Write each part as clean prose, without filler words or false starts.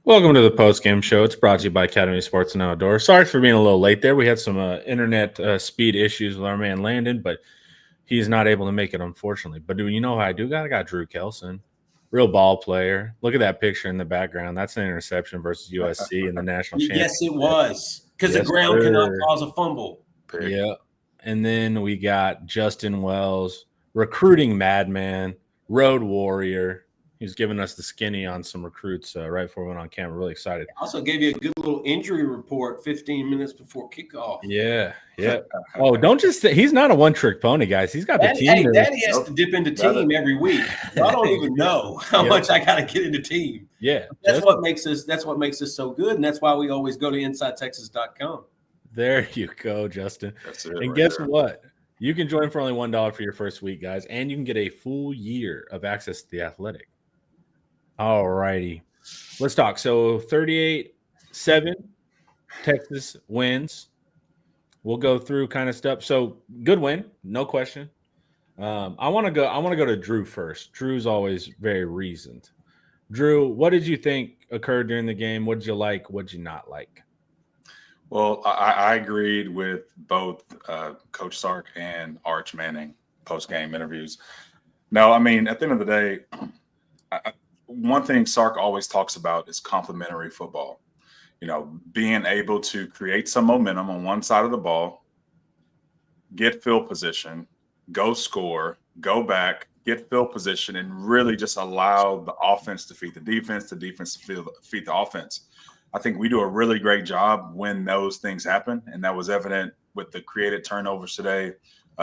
Welcome to the post-game show. It's brought to you by Academy Sports and Outdoors. Sorry for being a little late there. We had some internet speed issues with our man Landon, but he's not able to make it, unfortunately. But do you know who I do got? I got Drew Kelson, real ball player. Look at that picture in the background. That's an interception versus USC in the national championship. Yes, it was. Because the Yes, ground cannot sir. cause a fumble. Yeah. And then we got Justin Wells, recruiting madman, road warrior. He's giving us the skinny on some recruits right before we went on camera. Really excited. Also gave you a good little injury report 15 minutes before kickoff. Yeah. Oh, don't just say he's not a one-trick pony, guys. He's got the team. Hey, Daddy has to dip into team every week. I don't even know how much I got to get into team. Yeah. That's what makes us so good, and that's why we always go to InsideTexas.com. There you go, Justin. That's it. And right guess there. what? You can join for only $1 for your first week, guys, and you can get a full year of access to The Athletic. All righty. Let's talk. So 38-7, Texas wins. We'll go through kind of stuff. So good win, no question. I want to go to Drew first. Drew's always very reasoned. Drew, what did you think occurred during the game? What did you like? What did you not like? Well, I agreed with both Coach Sark and Arch Manning post-game interviews. No, I mean, at the end of the day, one thing Sark always talks about is complementary football. You know, being able to create some momentum on one side of the ball, get field position, go score, go back, get field position, and really just allow the offense to feed the defense to feed the offense. I think we do a really great job when those things happen, and that was evident with the created turnovers today.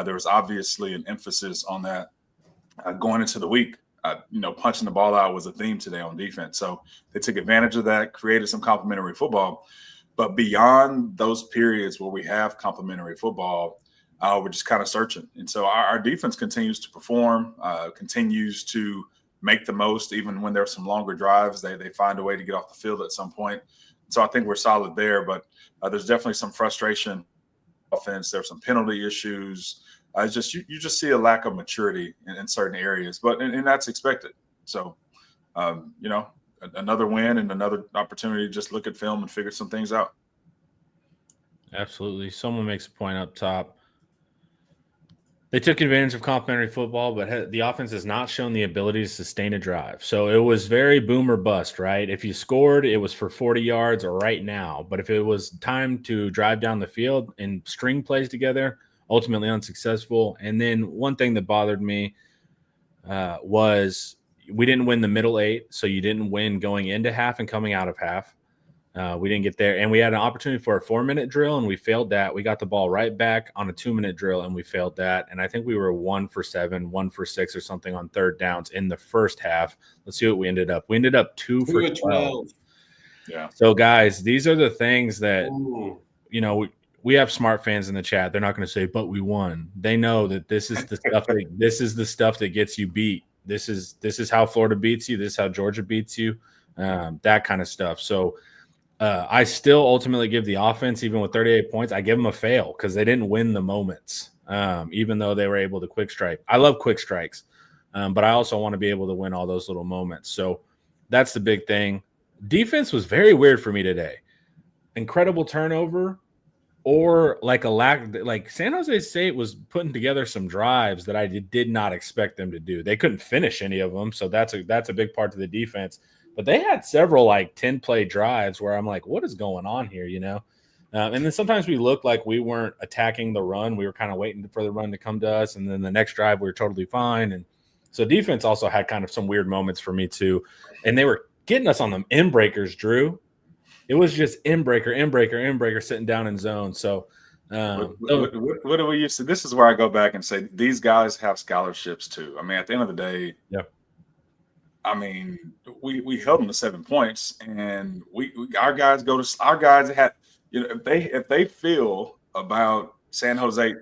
There was obviously an emphasis on that going into the week. Punching the ball out was a theme today on defense. So they took advantage of that, created some complementary football. But beyond those periods where we have complementary football, we're just kind of searching. And so our defense continues to perform, continues to make the most, even when there's some longer drives. They find a way to get off the field at some point. So I think we're solid there. But there's definitely some frustration offense. There's some penalty issues. It's just you just see a lack of maturity in certain areas, and that's expected. So, another win and another opportunity to just look at film and figure some things out. Absolutely. Someone makes a point up top. They took advantage of complementary football, but the offense has not shown the ability to sustain a drive. So it was very boom or bust, right? If you scored, it was for 40 yards or right now. But if it was time to drive down the field and string plays together, ultimately unsuccessful. And then one thing that bothered me was we didn't win the middle 8, so you didn't win going into half and coming out of half. We didn't get there. And we had an opportunity for a 4-minute drill, and we failed that. We got the ball right back on a 2-minute drill, and we failed that. And I think we were 1 for 7, 1 for 6 or something on third downs in the first half. Let's see what we ended up. We ended up 2 for 12. Yeah. So, guys, these are the things that, we have smart fans in the chat. They're not going to say, but we won. They know that this is the stuff that gets you beat. This is how Florida beats you. This is how Georgia beats you. That kind of stuff. So, I still ultimately give the offense, even with 38 points, I give them a fail because they didn't win the moments, even though they were able to quick strike. I love quick strikes, but I also want to be able to win all those little moments. So that's the big thing. Defense was very weird for me today. Incredible turnover or like a lack – like San Jose State was putting together some drives that I did not expect them to do. They couldn't finish any of them, so that's a big part of the defense. But they had several 10-play drives where I'm like, what is going on here, And then sometimes we looked like we weren't attacking the run. We were kind of waiting for the run to come to us. And then the next drive, we were totally fine. And so defense also had kind of some weird moments for me too. And they were getting us on them in breakers, Drew. It was just in breaker sitting down in zone. So what do we used to? This is where I go back and say these guys have scholarships too. I mean, at the end of the day, yeah. I mean, we held them to 7 points, and our guys had, if they feel about San Jose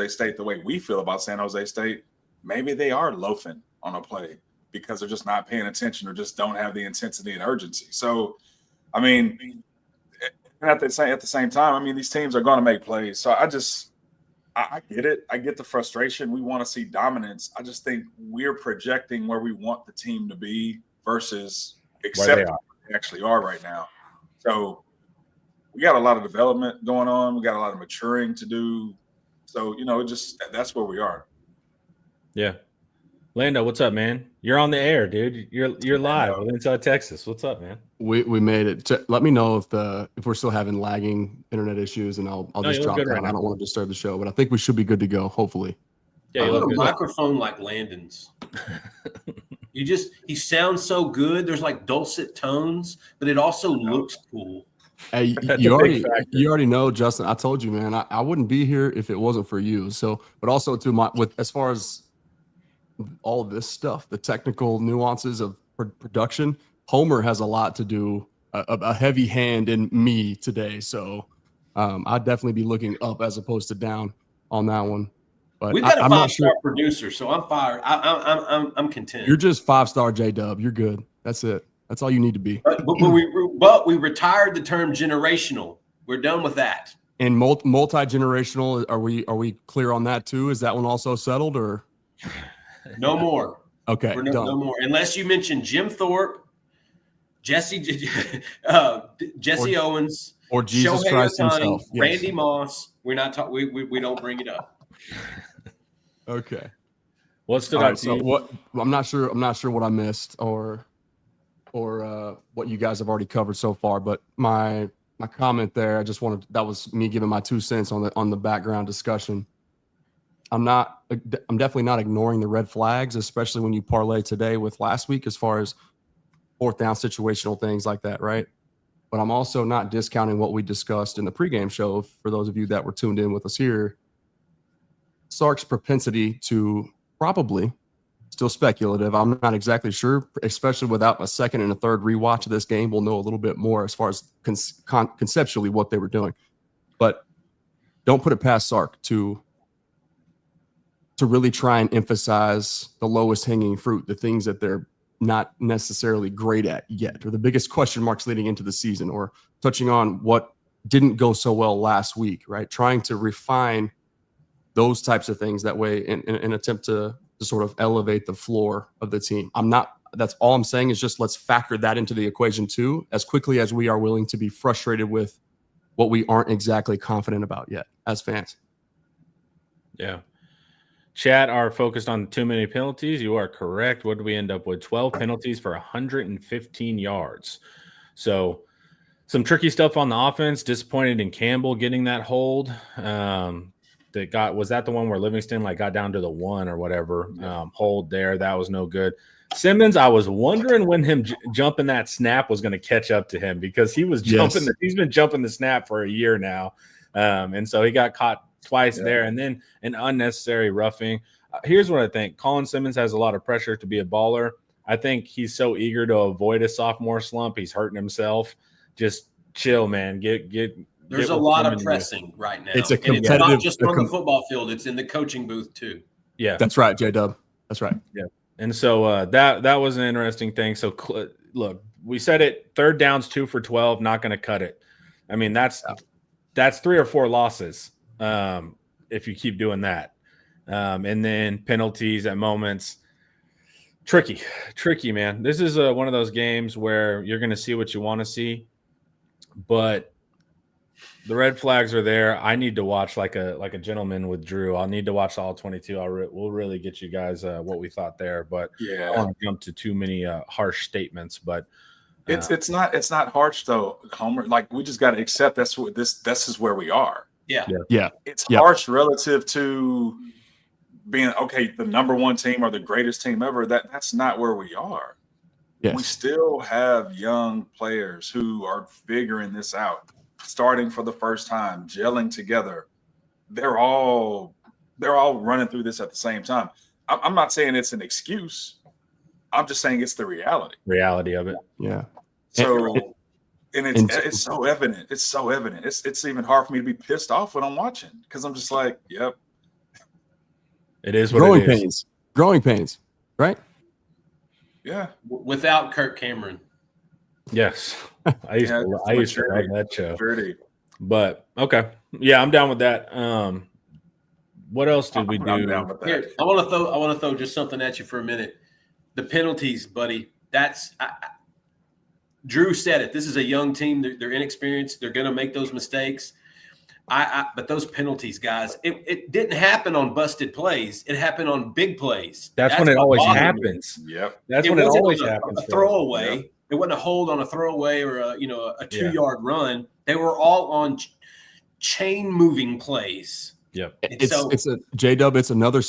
State the way we feel about San Jose State, maybe they are loafing on a play because they're just not paying attention or just don't have the intensity and urgency. So, I mean, at the same time, I mean, these teams are going to make plays. So I get it. I get the frustration. We want to see dominance. I just think we're projecting where we want the team to be versus accepting they actually are right now. So we got a lot of development going on. We got a lot of maturing to do. So, that's where we are. Yeah. Lando, what's up, man? You're on the air, dude. You're live with Inside Texas. What's up, man? We made it. Let me know if we're still having lagging internet issues, and I'll just drop down. Right, I don't want to disturb the show, but I think we should be good to go. Hopefully. Yeah, you want a microphone like Landon's. He sounds so good. There's like dulcet tones, but it also looks cool. Hey, you already know, Justin. I told you, man. I wouldn't be here if it wasn't for you. So, but also as far as all of this stuff, the technical nuances of production, Homer has a lot to do, a heavy hand in me today. So I'd definitely be looking up as opposed to down on that one. But we've got a 5-star producer, so I'm fired. I'm content. You're just 5-star J-Dub. You're good. That's it. That's all you need to be. But we retired the term generational. We're done with that. And multi-generational, are we clear on that too? Is that one also settled or? No more. Okay, no more. Unless you mention Jim Thorpe, Jesse Owens, or Jesus Christ himself, Randy Moss. We're not talking. We don't bring it up. Okay. What stood out to you? What I'm not sure what I missed or what you guys have already covered so far, but my comment there, that was me giving my 2 cents on the background discussion. I'm definitely not ignoring the red flags, especially when you parlay today with last week as far as 4th down situational things like that, right? But I'm also not discounting what we discussed in the pregame show. For those of you that were tuned in with us here, Sark's propensity to probably, still speculative, I'm not exactly sure, especially without a second and a third rewatch of this game, we'll know a little bit more as far as conceptually what they were doing. But don't put it past Sark to really try and emphasize the lowest hanging fruit, the things that they're not necessarily great at yet, or the biggest question marks leading into the season, or touching on what didn't go so well last week, right? Trying to refine those types of things that way in an attempt to sort of elevate the floor of the team. That's all I'm saying is just let's factor that into the equation too, as quickly as we are willing to be frustrated with what we aren't exactly confident about yet as fans. Yeah. Chat are focused on too many penalties. You are correct. What did we end up with? 12 penalties for 115 yards. So some tricky stuff on the offense. Disappointed in Campbell getting that hold. Was that the one where Livingston got down to the 1 or whatever hold there? That was no good. Simmons, I was wondering when him jumping that snap was going to catch up to him, because he was jumping. Yes. He's been jumping the snap for a year now, and so he got caught twice there, and then an unnecessary roughing. Here's what I think: Colin Simmons has a lot of pressure to be a baller. I think he's so eager to avoid a sophomore slump, he's hurting himself. Just chill, man. There's a lot of pressing right now. It's a competitive. And it's not just on the football field; it's in the coaching booth too. Yeah, that's right, J-Dub. That's right. Yeah, and so that was an interesting thing. So look, we said it: 3rd downs 2 for 12, not going to cut it. I mean, that's 3 or 4 losses if you keep doing that. And then penalties at moments. Tricky, man. This is one of those games where you're going to see what you want to see, but the red flags are there. I need to watch like a gentleman with Drew. I'll need to watch all 22. We'll really get you guys what we thought there, but I don't want to jump to too many harsh statements. But it's not harsh though, Homer. We just got to accept this is where we are. Yeah. It's harsh relative to being the number 1 team or the greatest team ever. That's not where we are. Yes. We still have young players who are figuring this out, starting for the first time, gelling together. They're all running through this at the same time. I'm not saying it's an excuse. I'm just saying it's the reality of it. Yeah. So it's so evident. It's so evident. It's even hard for me to be pissed off when I'm watching, because I'm just like, yep. It is what it is. Growing pains, right? Yeah. Without Kirk Cameron. Yes. I used to love that show. Pretty. But okay. Yeah, I'm down with that. What else did we do? I'm down with that. Here, I want to throw just something at you for a minute. The penalties, buddy. Drew said it. This is a young team. They're inexperienced. They're going to make those mistakes. But those penalties, guys, it didn't happen on busted plays. It happened on big plays. That's when it always happens. Yep. That's when it always happens. A throwaway. Yep. It wasn't a hold on a throwaway or a 2-yard run. They were all on chain moving plays. Yep. It's a J-Dub. It's another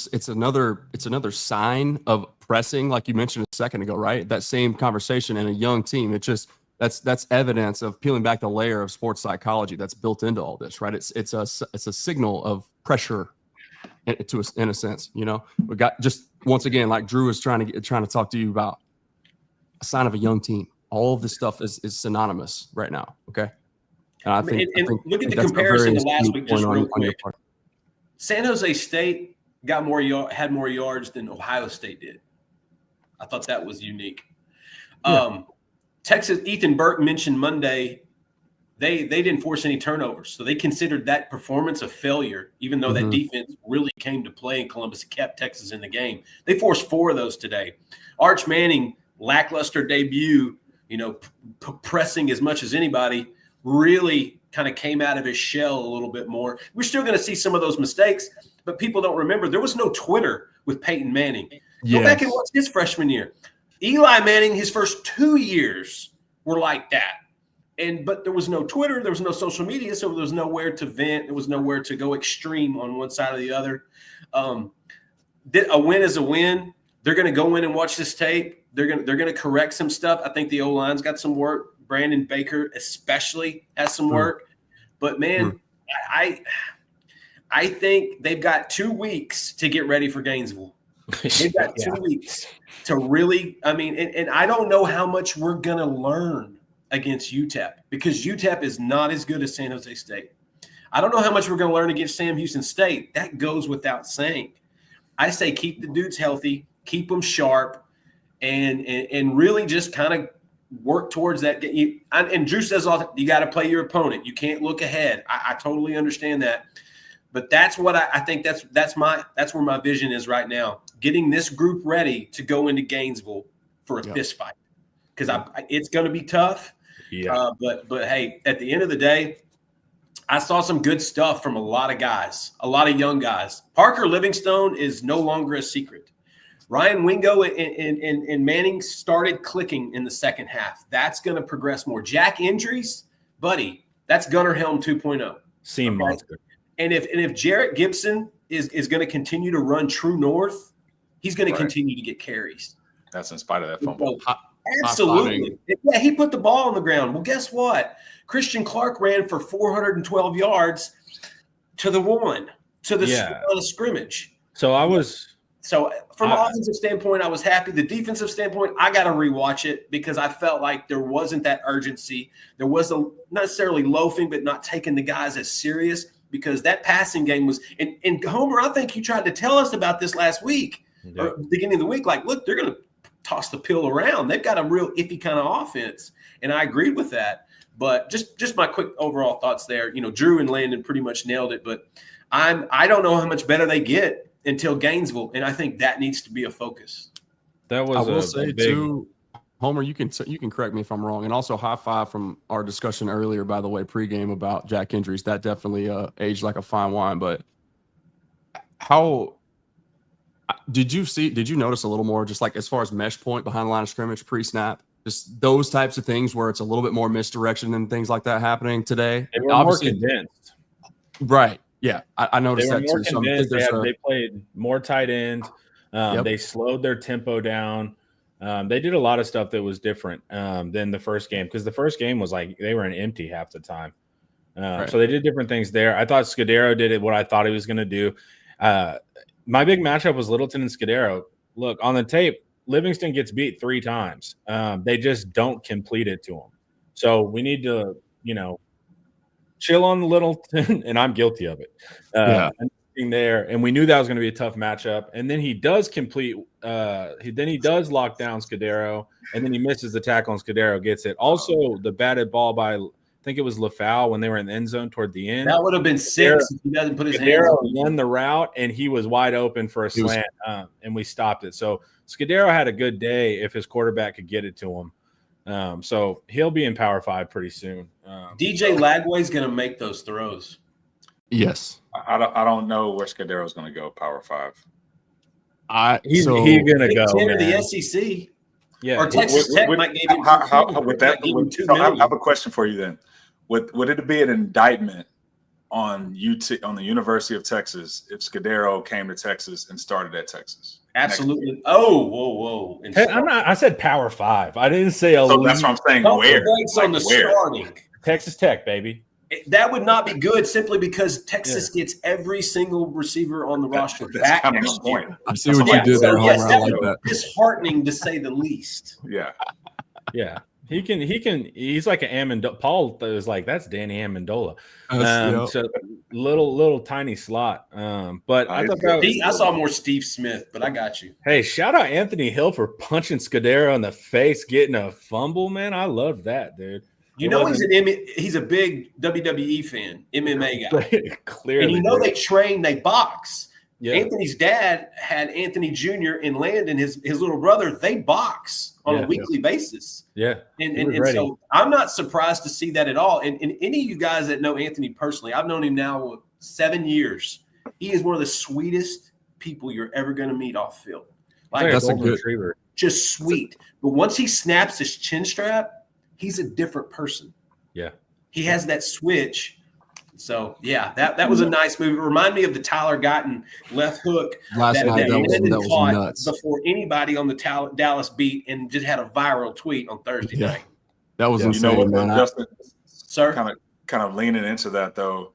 sign of pressing, like you mentioned a second ago, right? That same conversation in a young team. It just that's evidence of peeling back the layer of sports psychology that's built into all this, right? It's a signal of pressure, in a sense. We got, just once again, like Drew is trying to talk to you about, a sign of a young team. All of this stuff is synonymous right now. Okay. And I think look at the comparison to last week, just real quick. San Jose State had more yards than Ohio State did. I thought that was unique. Yeah. Texas, Ethan Burke mentioned Monday, they didn't force any turnovers. So they considered that performance a failure, even though that defense really came to play in Columbus. It kept Texas in the game. They forced 4 of those today. Arch Manning, lackluster debut, pressing as much as anybody, really kind of came out of his shell a little bit more. We're still going to see some of those mistakes, but people don't remember there was no Twitter with Peyton Manning. Yes. Go back and watch his freshman year. Eli Manning, his first 2 years were like that. But there was no Twitter, there was no social media, so there was nowhere to vent. There was nowhere to go extreme on one side or the other. A win is a win. They're going to go in and watch this tape. They're going to correct some stuff. I think the O-line's got some work. Brandon Baker especially has some work. But, man, I think they've got 2 weeks to get ready for Gainesville. They've got 2 weeks to really – and I don't know how much we're going to learn against UTEP, because UTEP is not as good as San Jose State. I don't know how much we're going to learn against Sam Houston State. That goes without saying. I say keep the dudes healthy, keep them sharp, and really just kind of work towards that. And Drew says you got to play your opponent. You can't look ahead. I totally understand that. But that's what I think that's where my vision is right now, getting this group ready to go into Gainesville for a fist fight, because it's going to be tough. Yeah. But hey, at the end of the day, I saw some good stuff from a lot of guys, a lot of young guys. Parker Livingstone is no longer a secret. Ryan Wingo and Manning started clicking in the second half. That's going to progress more. Jack Indries, buddy, that's Gunnar Helm 2.0. Seam monster. And if Jarrett Gibson is going to continue to run true north, he's going to continue to get carries. That's in spite of that fumble. Absolutely. Yeah, he put the ball on the ground. Well, guess what? Christian Clark ran for 412 yards to the line of scrimmage. So from an offensive standpoint, I was happy. The defensive standpoint, I got to rewatch it, because I felt like there wasn't that urgency. There wasn't necessarily loafing, but not taking the guys as serious, because that passing game was – and Homer, I think you tried to tell us about this last week, or beginning of the week. Like, look, they're going to toss the pill around. They've got a real iffy kind of offense, and I agreed with that. But just my quick overall thoughts there. Drew and Landon pretty much nailed it, but I don't know how much better they get until Gainesville, and I think that needs to be a focus. That was I will say too, Homer, you can correct me if I'm wrong, and also high five from our discussion earlier, by the way, pregame about Jack Indries. That definitely aged like a fine wine. But how did you notice a little more, just like as far as mesh point behind the line of scrimmage pre-snap, just those types of things where it's a little bit more misdirection and things like that happening today? They were more condensed. Right. Yeah, I noticed that too. So they played more tight end. They slowed their tempo down. They did a lot of stuff that was different than the first game, because the first game was like they were an empty half the time. So they did different things there. I thought Scudero did what I thought he was going to do. My big matchup was Littleton and Scudero. Look, on the tape, Livingston gets beat 3 times. They just don't complete it to him. So we need to, chill on Littleton, and I'm guilty of it. There, and we knew that was going to be a tough matchup. And then he does complete. He does lock down Scudero, and then he misses the tackle, and Scudero gets it. Also, the batted ball by, I think it was LaFau when they were in the end zone toward the end. That would have been 6 if he doesn't put his hands on. Won the route, and he was wide open for a slant, and we stopped it. So Scudero had a good day if his quarterback could get it to him. So he'll be in Power 5 pretty soon. DJ Lagway's going to make those throws. Yes. I don't know where Scadero's going to go. Power 5 he's going to Big go, 10 man. to the SEC. Yeah. Or Texas Tech might give him I have a question for you then. Would it be an indictment on the University of Texas if Scudero came to Texas and started at Texas? Absolutely. Oh, whoa. Hey, I said Power 5. I didn't say so that's what I'm saying. Where? On the starting. Texas Tech, baby. That would not be good simply because Texas gets every single receiver on the roster back kind of next the point. year. I see what you did there, Homer. I like that. Disheartening to say the least. Yeah. He's like an Amendola. Paul was like, that's Danny Amendola. So little tiny slot. But I saw more Steve Smith, but I got you. Hey, shout out Anthony Hill for punching Scudero in the face, getting a fumble, man. I love that, dude. He's a big WWE fan, MMA guy. Clearly. And they box. Yeah. Anthony's dad had Anthony Jr. and Landon, his little brother. They box on a weekly basis. Yeah. And so I'm not surprised to see that at all. And any of you guys that know Anthony personally, I've known him now 7 years. He is one of the sweetest people you're ever going to meet off field. Like that's a good retriever. Just sweet. But once he snaps his chin strap, he's a different person. Yeah. He has that switch. So, yeah, that was a nice move. It reminded me of the Tyler Guyton left hook last night. That was nuts. Before anybody on the Dallas beat and just had a viral tweet on Thursday night. That was insane, man. Justin, sir? Kind of leaning into that, though,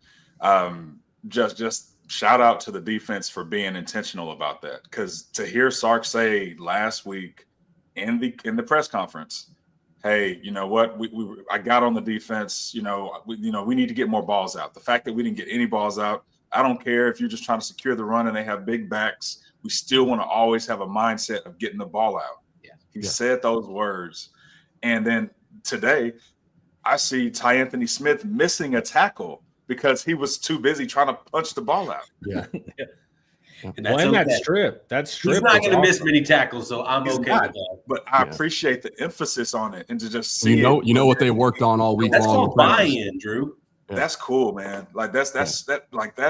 just shout out to the defense for being intentional about that. Because to hear Sark say last week in the press conference, hey, you know what? I got on the defense. We need to get more balls out. The fact that we didn't get any balls out, I don't care if you're just trying to secure the run and they have big backs. We still want to always have a mindset of getting the ball out. Yeah. He said those words, and then today, I see Ty Anthony Smith missing a tackle because he was too busy trying to punch the ball out. Yeah. And that strip. He's not going to miss many tackles, so I'm okay with that. But I appreciate the emphasis on it and to just see. You know what they worked on all week long. That's called buy-in, Drew. Yeah. That's cool, man. Like that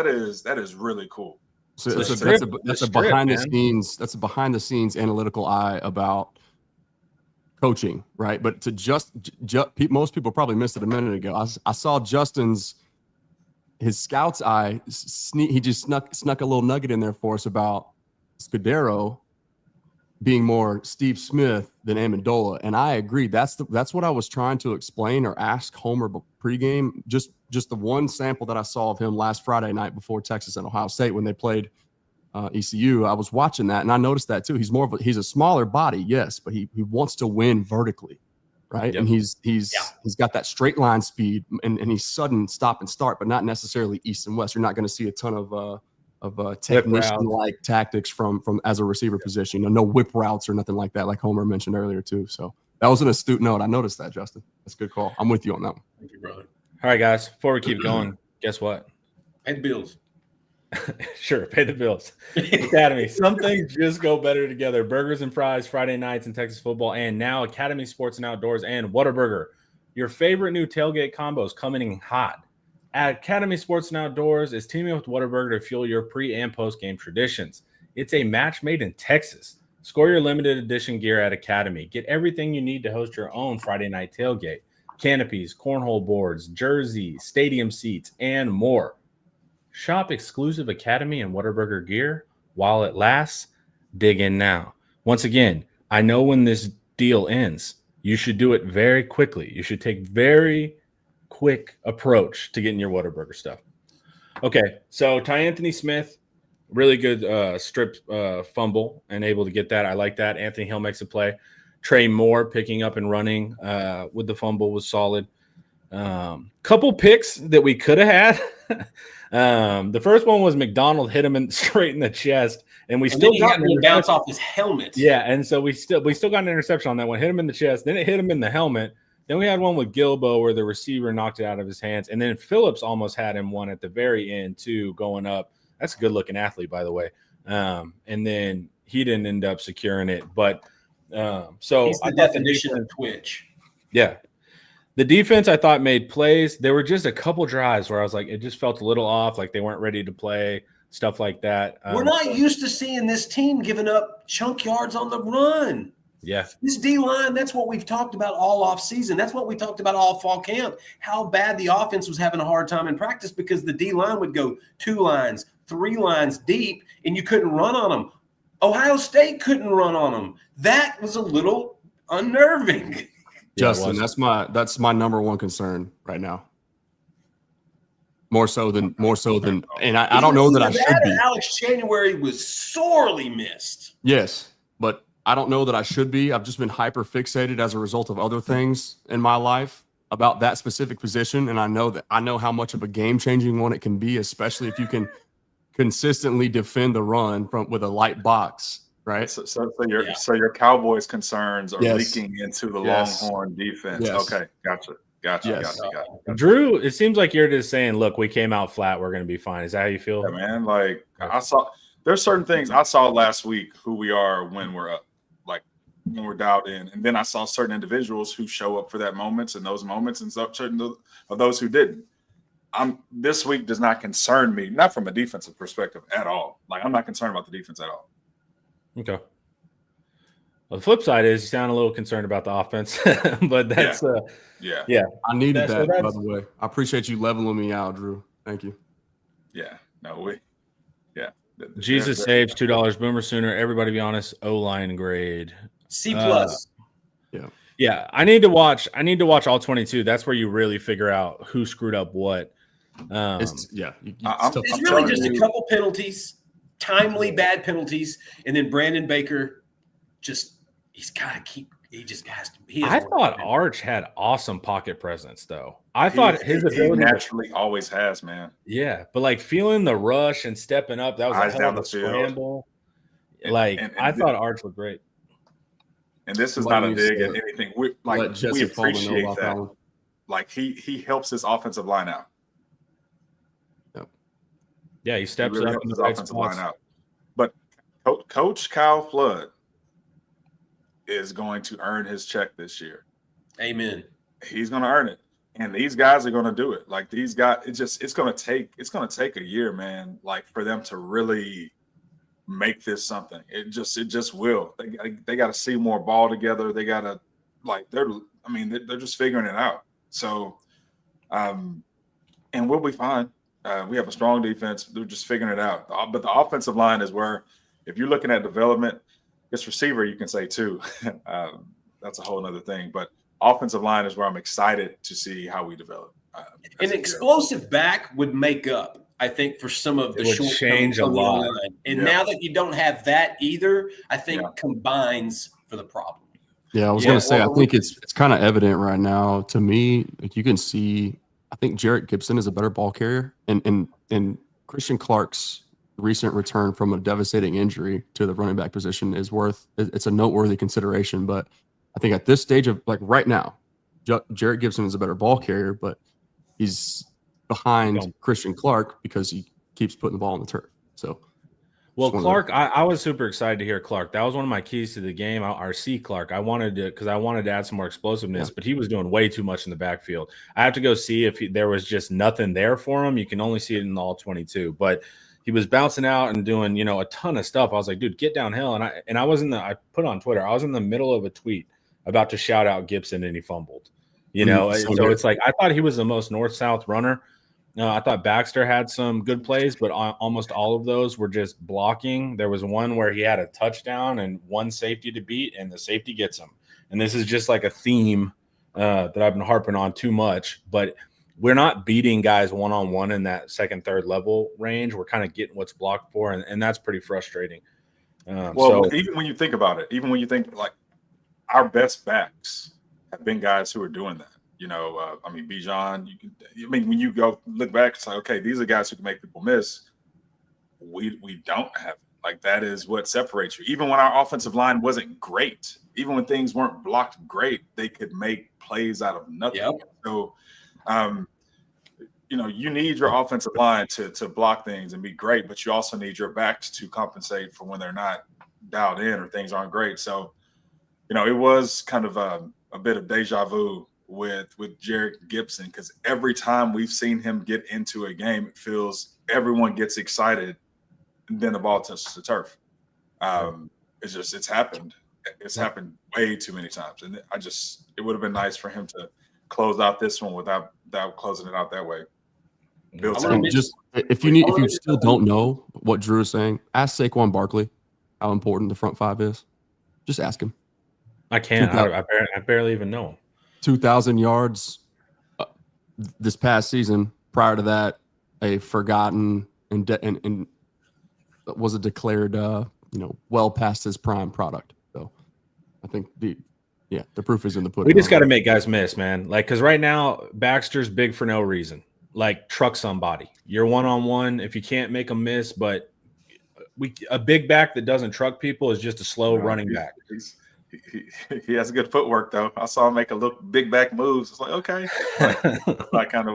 is really cool. So that's a behind the scenes analytical eye about coaching, right? But most people probably missed it a minute ago. I saw Justin's. His scout's eye, he just snuck a little nugget in there for us about Scudero being more Steve Smith than Amendola, and I agree. That's what I was trying to explain or ask Homer pregame. Just the one sample that I saw of him last Friday night before Texas and Ohio State when they played ECU. I was watching that, and I noticed that too. He's a smaller body, yes, but he wants to win vertically. Right. Yep. And he's got that straight line speed and he's sudden stop and start, but not necessarily east and west. You're not going to see a ton of technician like tactics from as a receiver position. No whip routes or nothing like that, like Homer mentioned earlier too. So that was an astute note. I noticed that, Justin. That's a good call. I'm with you on that one. Thank you, brother. All right, guys. Before we keep going, guess what? Pay the bills. Sure, pay the bills. Academy. Some things just go better together. Burgers and fries, Friday nights in Texas football, and now Academy Sports and Outdoors and Whataburger. Your favorite new tailgate combos coming in hot. At Academy Sports and Outdoors is teaming up with Whataburger to fuel your pre- and post-game traditions. It's a match made in Texas. Score your limited edition gear at Academy. Get everything you need to host your own Friday night tailgate. Canopies, cornhole boards, jerseys, stadium seats, and more. Shop exclusive Academy and Whataburger gear while it lasts. Dig in now. Once again, I know when this deal ends, you should do it very quickly. You should take very quick approach to getting your Whataburger stuff. Okay, so Ty Anthony Smith, really good strip fumble and able to get that. I like that. Anthony Hill makes a play. Trey Moore picking up and running with the fumble was solid. Couple picks that we could have had. The first one was McDonald hit him straight in the chest, and we still got him bounce off his helmet. Yeah, and so we still got an interception on that one. Hit him in the chest, then it hit him in the helmet. Then we had one with Gilbo where the receiver knocked it out of his hands, and then Phillips almost had him one at the very end too, going up. That's a good-looking athlete, by the way. And then he didn't end up securing it, but so he's the definition of twitch. Yeah. The defense, I thought, made plays. There were just a couple drives where I was like, it just felt a little off, like they weren't ready to play, stuff like that. We're not used to seeing this team giving up chunk yards on the run. Yeah. This D-line, that's what we've talked about all offseason. That's what we talked about all fall camp, how bad the offense was having a hard time in practice because the D-line would go 2 lines, 3 lines deep, and you couldn't run on them. Ohio State couldn't run on them. That was a little unnerving. Justin, that's my number one concern right now. More so than, and I don't know that I should be. Alex January was sorely missed. Yes, but I don't know that I should be. I've just been hyper fixated as a result of other things in my life about that specific position, and I know how much of a game changing one it can be, especially if you can consistently defend the run with a light box. Right. So your Cowboys concerns are leaking into the Longhorn defense. Yes. Okay. Gotcha. Drew, it seems like you're just saying, look, we came out flat. We're going to be fine. Is that how you feel? Yeah, man. Like there's certain things I saw last week who we are when we're up, like when we're dialed in. And then I saw certain individuals who show up for that moments and those moments and certain of those who didn't. This week does not concern me, not from a defensive perspective at all. Like I'm not concerned about the defense at all. Okay. Well, the flip side is you sound a little concerned about the offense, but that's yeah. I needed that, by the way. I appreciate you leveling me out, Drew. Thank you. Yeah. Jesus saves $2. Boomer Sooner. Everybody be honest. O-line grade C+. Yeah. I need to watch all 22. That's where you really figure out who screwed up what. It's really just a couple penalties. Timely bad penalties, and then Brandon Baker he's got to keep. He just has to. I thought Arch had awesome pocket presence, though. I thought his ability naturally always has, man. Yeah, but like feeling the rush and stepping up, that was a hell of a scramble. I thought Arch looked great. And this is not a dig at anything. We appreciate that. Like he helps his offensive line out. Yeah, he steps really up in the his right offensive spots. line out. But Coach Kyle Flood is going to earn his check this year. Amen. He's going to earn it, and these guys are going to do it. Like these guys, it's going to take a year, man. Like for them to really make this something. It just will. They got to see more ball together. They got to they're just figuring it out. So, and we'll be fine. We have a strong defense. They're just figuring it out. But the offensive line is where, if you're looking at development, this receiver you can say too. That's a whole other thing. But offensive line is where I'm excited to see how we develop. An explosive back would make up, I think, for some of the short change a lot. Line. And now that you don't have that either, I think combines for the problem. Yeah, I was going to say, I think it's kind of evident right now to me. Like you can see. I think Jarrett Gibson is a better ball carrier, and Christian Clark's recent return from a devastating injury to the running back position it's a noteworthy consideration. But I think at this stage of like right now, Jarrett Gibson is a better ball carrier, but he's behind Christian Clark because he keeps putting the ball on the turf. So, well, Clark, I was super excited to hear Clark. That was one of my keys to the game. Our C Clark. I wanted to add some more explosiveness, but he was doing way too much in the backfield. I have to go see if there was just nothing there for him. You can only see it in all 22, but he was bouncing out and doing, a ton of stuff. I was like, dude, get downhill. And I put on Twitter, I was in the middle of a tweet about to shout out Gibson and he fumbled, so it's like, I thought he was the most north-south runner. I thought Baxter had some good plays, but almost all of those were just blocking. There was one where he had a touchdown and one safety to beat, and the safety gets him. And this is just like a theme that I've been harping on too much. But we're not beating guys one-on-one in that second, third level range. We're kind of getting what's blocked for, and that's pretty frustrating. Even when you think about it, like our best backs have been guys who are doing that. Bijan, when you go look back, it's like, okay, these are guys who can make people miss. We don't have it. Like that is what separates you. Even when our offensive line wasn't great, even when things weren't blocked great, they could make plays out of nothing. Yep. So, you need your offensive line to block things and be great, but you also need your backs to compensate for when they're not dialed in or things aren't great. So, it was kind of a bit of deja vu with Jarek Gibson, because every time we've seen him get into a game, it feels everyone gets excited and then the ball touches the turf. It's happened. It's happened way too many times. And it would have been nice for him to close out this one without closing it out that way. Just if you still don't know what Drew is saying, ask Saquon Barkley how important the front five is. Just ask him. I can't. I barely even know him. 2,000 yards this past season. Prior to that, a forgotten and was a declared well past his prime product. So I think the proof is in the pudding. We just got to make guys miss, man. Like, because right now Baxter's big for no reason. Like, truck somebody. You're one-on-one if you can't make them miss, but a big back that doesn't truck people is just a slow running back. He has good footwork, though. I saw him make a look big back moves. It's like, okay,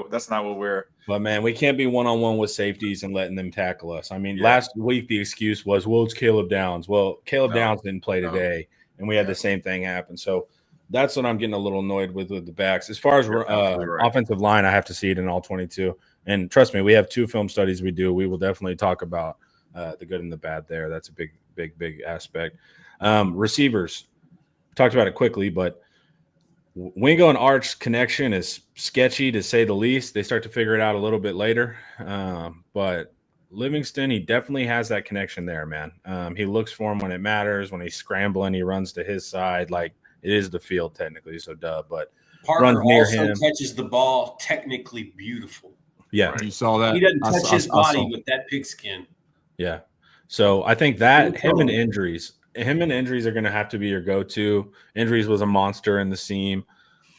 that's not what we're. But man, we can't be one-on-one with safeties and letting them tackle us. I mean, last week the excuse was, well, it's Caleb Downs. Well, Caleb Downs didn't play today, and we had the same thing happen. So that's what I'm getting a little annoyed with the backs. As far as offensive line, I have to see it in all 22. And trust me, we have 2 film studies we do. We will definitely talk about the good and the bad there. That's a big aspect. Receivers. Talked about it quickly, but Wingo and Arch connection is sketchy to say the least. They start to figure it out a little bit later. But Livingston, he definitely has that connection there, man. He looks for him when it matters. When he's scrambling, he runs to his side. Like, it is the field technically, so but Parker runs near also him. touches the ball technically beautiful. Yeah. Right. You saw that. He doesn't touch his body with that pigskin. Yeah. So I think that him and injuries are going to have to be your go-to. Injuries was a monster in the seam.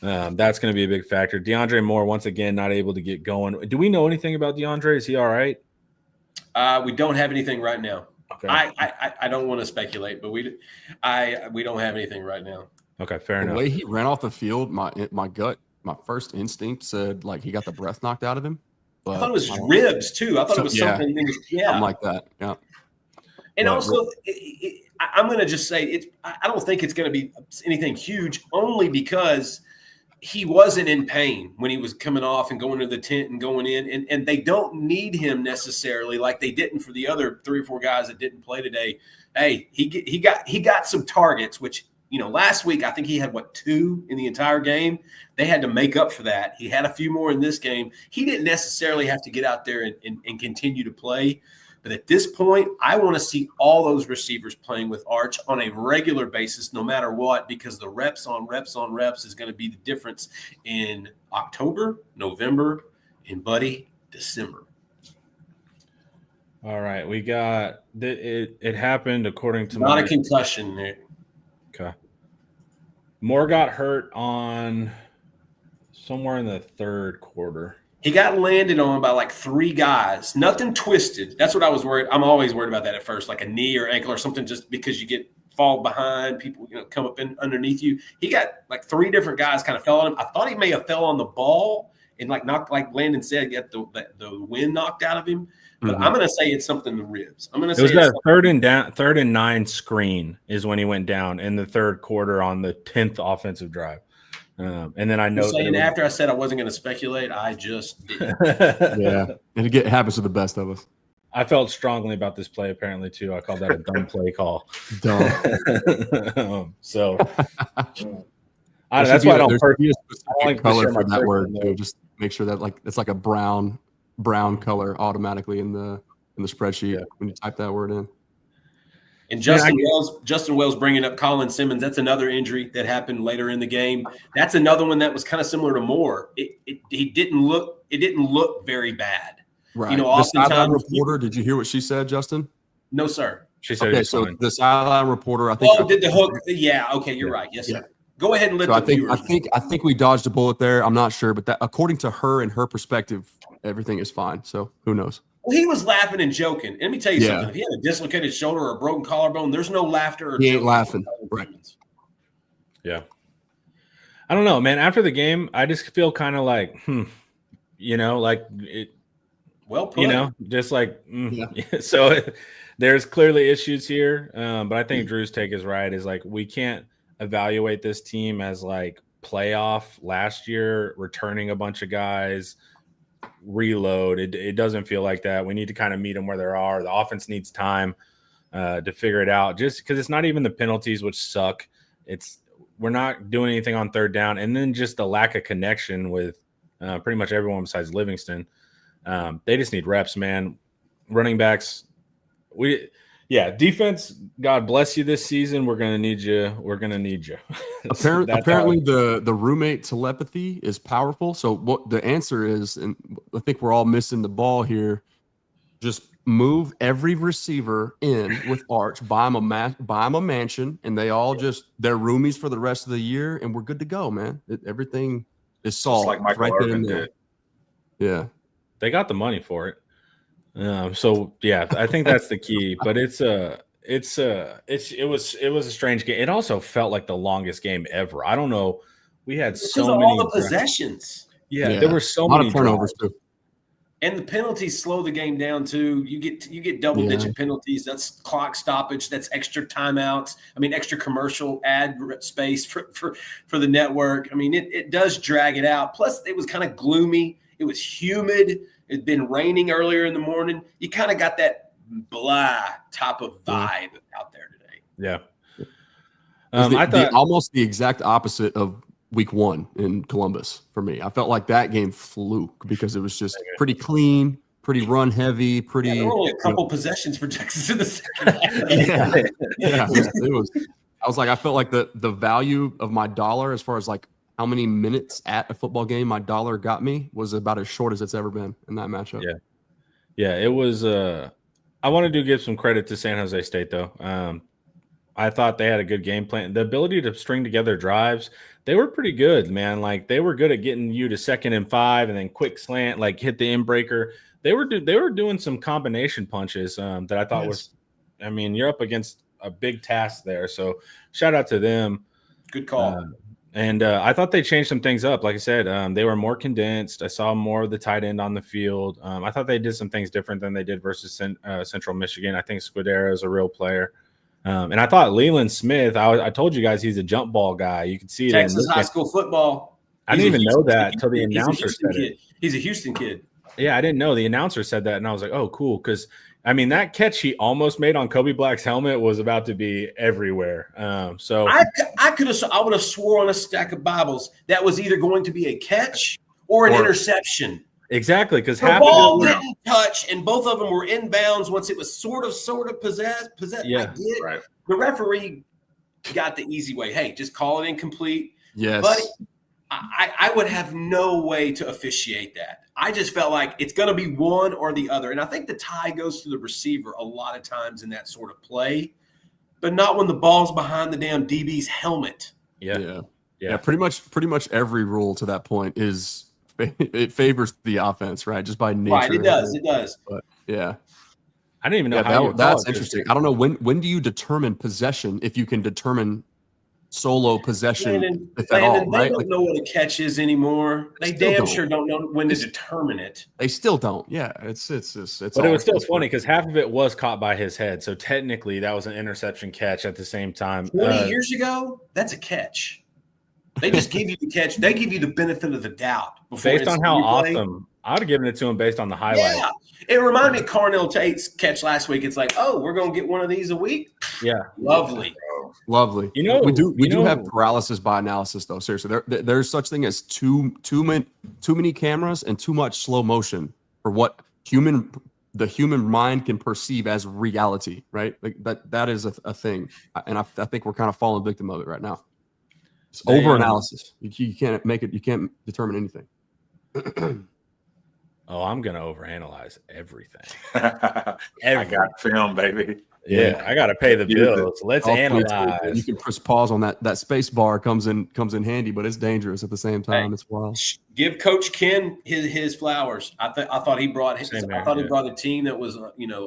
That's going to be a big factor. DeAndre Moore, once again, not able to get going. Do we know anything about DeAndre? Is he all right? We don't have anything right now. Okay. I don't want to speculate, but we don't have anything right now. Okay, fair enough. The way he ran off the field, my first instinct said like he got the breath knocked out of him. But I thought it was his ribs too. I thought it was something. Something like that. Yeah. And also, I'm going to just say I don't think it's going to be anything huge, only because he wasn't in pain when he was coming off and going to the tent and going in, and they don't need him necessarily like they didn't for the other 3 or 4 guys that didn't play today. Hey, he got some targets, which last week I think he had 2 in the entire game. They had to make up for that. He had a few more in this game. He didn't necessarily have to get out there and continue to play. But at this point, I want to see all those receivers playing with Arch on a regular basis, no matter what, because the reps on reps is going to be the difference in October, November, and December. All right, we got it happened according to not a concussion, Nick. Okay. Moore got hurt on somewhere in the 3rd quarter. He got landed on by like 3 guys. Nothing twisted. That's what I was worried. I'm always worried about that at first, like a knee or ankle or something, just because you fall behind, people come up in underneath you. He got like 3 different guys kind of fell on him. I thought he may have fell on the ball and knocked, like Landon said, get the wind knocked out of him. But I'm going to say it's something in the ribs. I'm going to say it was that 3rd and 9 screen is when he went down in the 3rd quarter on the 10th offensive drive. And then I know after I said I wasn't going to speculate, I just did. Yeah, and it happens to the best of us. I felt strongly about this play apparently too. I called that a dumb play call. Dumb. So that's why I don't like color for that word too. Just make sure that it's like a brown color automatically in the spreadsheet when you type that word in. And Justin Wells bringing up Colin Simmons. That's another injury that happened later in the game. That's another one that was kind of similar to Moore. It didn't look very bad. Right. The sideline reporter. Did you hear what she said, Justin? No, sir. She said okay. So the sideline reporter, I think. Did the hook? Yeah. Okay, you're right. Yes, sir. Go ahead and let the viewers. I think we dodged a bullet there. I'm not sure, but that according to her and her perspective, everything is fine. So who knows? Well, he was laughing and joking. And let me tell you something. If he had a dislocated shoulder or a broken collarbone, there's no laughter. He ain't laughing. Right. Yeah. I don't know, man. After the game, I just feel kind of like, like it. Well put. Just like, So there's clearly issues here. But I think Drew's take is right. Is like we can't evaluate this team as like playoff last year, returning a bunch of guys, reload. It doesn't feel like that. We need to kind of meet them where they are. The offense needs time to figure it out, just because it's not even the penalties, which suck. We're not doing anything on third down, and then just the lack of connection with pretty much everyone besides Livingston. They just need reps, man. Running backs, defense, God bless you this season. We're gonna need you. We're gonna need you. Apparently the roommate telepathy is powerful. So what the answer is, and I think we're all missing the ball here, just move every receiver in with Arch, buy them a mansion, and they all they're roomies for the rest of the year, and we're good to go, man. Everything is solved. Just like Michael right Irvin did. Yeah. They got the money for it. I think that's the key. But it was a strange game. It also felt like the longest game ever. I don't know. We had so many all the possessions. Yeah, there were so many turnovers too. And the penalties slow the game down too. You get double digit penalties. That's clock stoppage. That's extra timeouts. I mean, extra commercial ad space for the network. I mean, it does drag it out. Plus, it was kind of gloomy. It was humid. It'd been raining earlier in the morning. You kind of got that blah type of vibe out there today. Yeah. I thought almost the exact opposite of week 1 in Columbus for me. I felt like that game flew because it was just pretty clean, pretty run heavy, pretty. Yeah, there were only a couple possessions for Texas in the second half. It was. I was like, I felt like the value of my dollar as far as like how many minutes at a football game my dollar got me was about as short as it's ever been in that matchup. Yeah, it was. I wanted to give some credit to San Jose State though. I thought they had a good game plan. The ability to string together drives, they were pretty good, man. Like they were good at getting you to 2nd and 5 and then quick slant, like hit the end breaker. They were doing some combination punches that I thought was. I mean, you're up against a big task there, so shout out to them. Good call. And I thought they changed some things up. Like I said, they were more condensed. I saw more of the tight end on the field. I thought they did some things different than they did versus Central Michigan. I think Squidera is a real player. And I thought Leland Smith, I told you guys he's a jump ball guy. You could see it Texas high school football. I didn't even know that until the announcer said it. He's a Houston kid. Yeah, I didn't know. The announcer said that, and I was like, oh, cool. Because, I mean, that catch he almost made on Kobe Black's helmet was about to be everywhere. So I would have swore on a stack of Bibles that was either going to be a catch or an interception. Exactly, because the ball didn't touch, and both of them were inbounds once it was sort of possessed. Yeah, I get right. The referee got the easy way. Hey, just call it incomplete. Yes. But I would have no way to officiate that. I just felt like it's going to be one or the other. And I think the tie goes to the receiver a lot of times in that sort of play, but not when the ball's behind the damn DB's helmet. Yeah. Pretty much every rule to that point is it favors the offense, right? Just by nature. Right, it does. But yeah. I didn't even know how that's interesting. I don't know when do you determine possession if you can determine solo possession if at all, right? They don't know what a catch is anymore. They damn sure don't know when to determine it. They still don't. Yeah, it's. But it was still funny because half of it was caught by his head, so technically that was an interception catch at the same time. 20 years ago, that's a catch. They just give you the catch. They give you the benefit of the doubt. Based on how awesome, I would have given it to him based on the highlight. Yeah, it reminded me of Carnell Tate's catch last week. It's like, oh, we're going to get one of these a week. Yeah, lovely. You know, we do have paralysis by analysis, though. Seriously, there's such thing as too many cameras and too much slow motion for what the human mind can perceive as reality, right? Like that is a thing, and I think we're kind of falling victim of it right now. It's over analysis. You can't make it. You can't determine anything. Oh, I'm gonna overanalyze everything. I got film, baby. Yeah, I gotta pay the bills. Let's analyze. You can press pause on that space bar comes in handy, but it's dangerous at the same time. It's wild. Give Coach Ken his flowers. I thought he brought he brought a team that was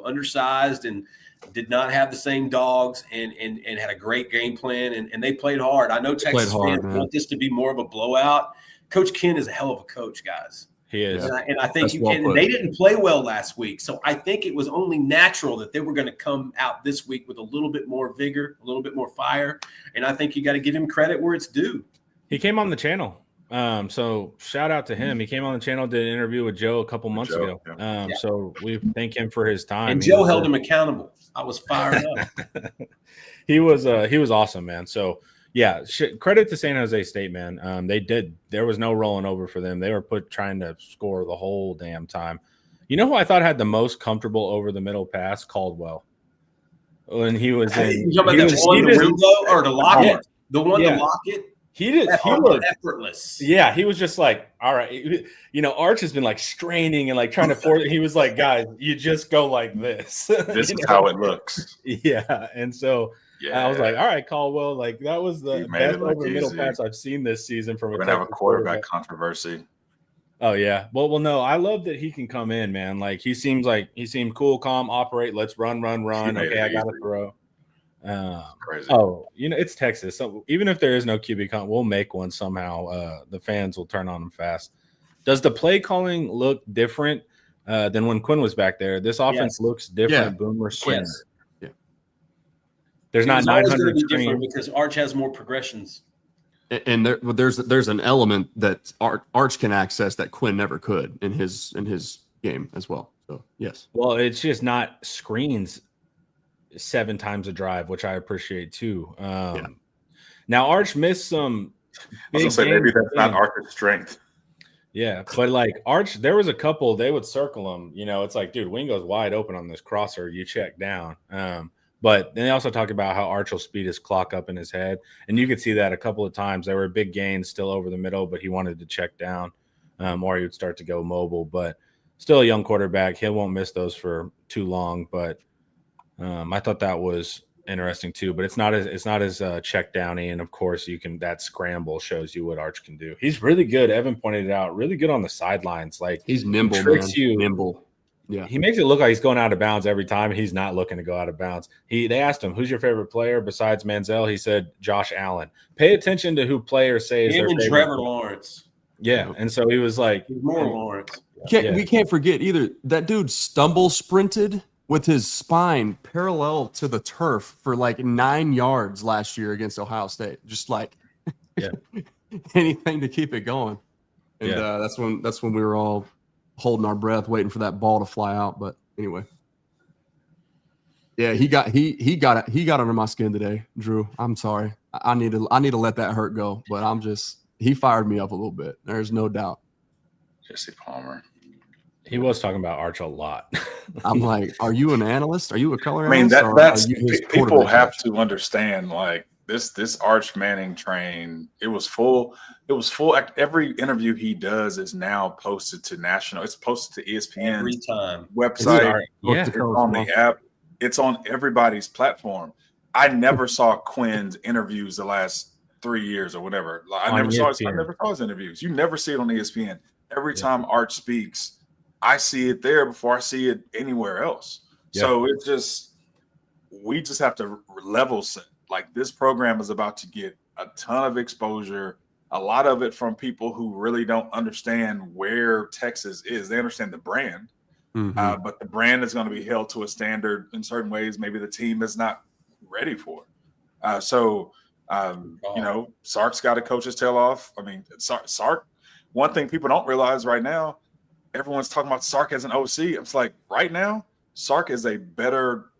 undersized and did not have the same dogs and had a great game plan and they played hard. I know Texas fans want this to be more of a blowout. Coach Ken is a hell of a coach, guys. He is. And I think they didn't play well last week. So I think it was only natural that they were going to come out this week with a little bit more vigor, a little bit more fire. And I think you got to give him credit where it's due. He came on the channel. So shout out to him. He came on the channel, did an interview with Joe a couple months ago. So we thank him for his time. And Joe held him accountable. I was fired up. He was awesome, man. So yeah, credit to San Jose State, man. There was no rolling over for them. They were trying to score the whole damn time. You know who I thought had the most comfortable over the middle pass? Caldwell. When he was in, you talking about that one, the window or the locket? The one, the locket. He looked effortless. Yeah, he was just like, all right. You know, Arch has been like straining and like trying to force it. He was like, guys, you just go like this. This is how it looks. Yeah. And so I was like, all right, Caldwell, like that was the best over the middle pass I've seen this season from We're gonna have a quarterback controversy. Oh yeah. Well, no, I love that he can come in, man. Like he seemed cool, calm, operate. Let's run. Okay, I gotta throw. Crazy. Oh, you know, it's Texas. So even if there is no QB comp, we'll make one somehow. The fans will turn on them fast. Does the play calling look different than when Quinn was back there? This offense looks different. Yeah. Boomer swing. Yes. Yeah. There's not 900 different because Arch has more progressions. And there's an element that Arch can access that Quinn never could in his game as well. So yes. Well, it's just not screens 7 times a drive, which I appreciate too. Now Arch missed some. I was gonna say maybe that's not Arch's strength. Yeah, but like Arch, there was a couple they would circle him. You know, it's like, dude, Wingo's wide open on this crosser. You check down. But then they also talk about how Arch will speed his clock up in his head, and you could see that a couple of times. There were big gains still over the middle, but he wanted to check down, or he would start to go mobile. But still a young quarterback. He won't miss those for too long. But I thought that was interesting too. But it's not as check downy, and of course that scramble shows you what Arch can do. He's really good. Evan pointed it out. Really good on the sidelines. Like he's nimble, nimble. Yeah, he makes it look like he's going out of bounds every time, and he's not looking to go out of bounds. They asked him, "Who's your favorite player besides Manziel?" He said, "Josh Allen." Pay attention to who players say is their favorite. Trevor Lawrence. Yeah, and so he was like, more Lawrence. We can't forget either that dude sprinted with his spine parallel to the turf for like 9 yards last year against Ohio State. Just like anything to keep it going. And that's when we were all holding our breath, waiting for that ball to fly out. But anyway, yeah, he got under my skin today, Drew. I'm sorry. I need to let that hurt go. But he fired me up a little bit. There's no doubt. Jesse Palmer. He was talking about Arch a lot. I'm like, are you an analyst? Are you a color analyst? I mean, that's people have coach? to understand. Like this Arch Manning train, it was full. It was full. Every interview he does is now posted to national. It's posted to ESPN every time website. It's on the app. It's on everybody's platform. I never saw Quinn's interviews the last 3 years or whatever. I never saw his interviews. You never see it on ESPN. Every time Arch speaks, I see it there before I see it anywhere else. Yeah. So we just have to level set. Like this program is about to get a ton of exposure, a lot of it from people who really don't understand where Texas is. They understand the brand, but the brand is going to be held to a standard in certain ways maybe the team is not ready for. You know, Sark's got to coach his tail off. I mean, Sark, one thing people don't realize right now, everyone's talking about Sark as an OC. It's like right now, Sark is a better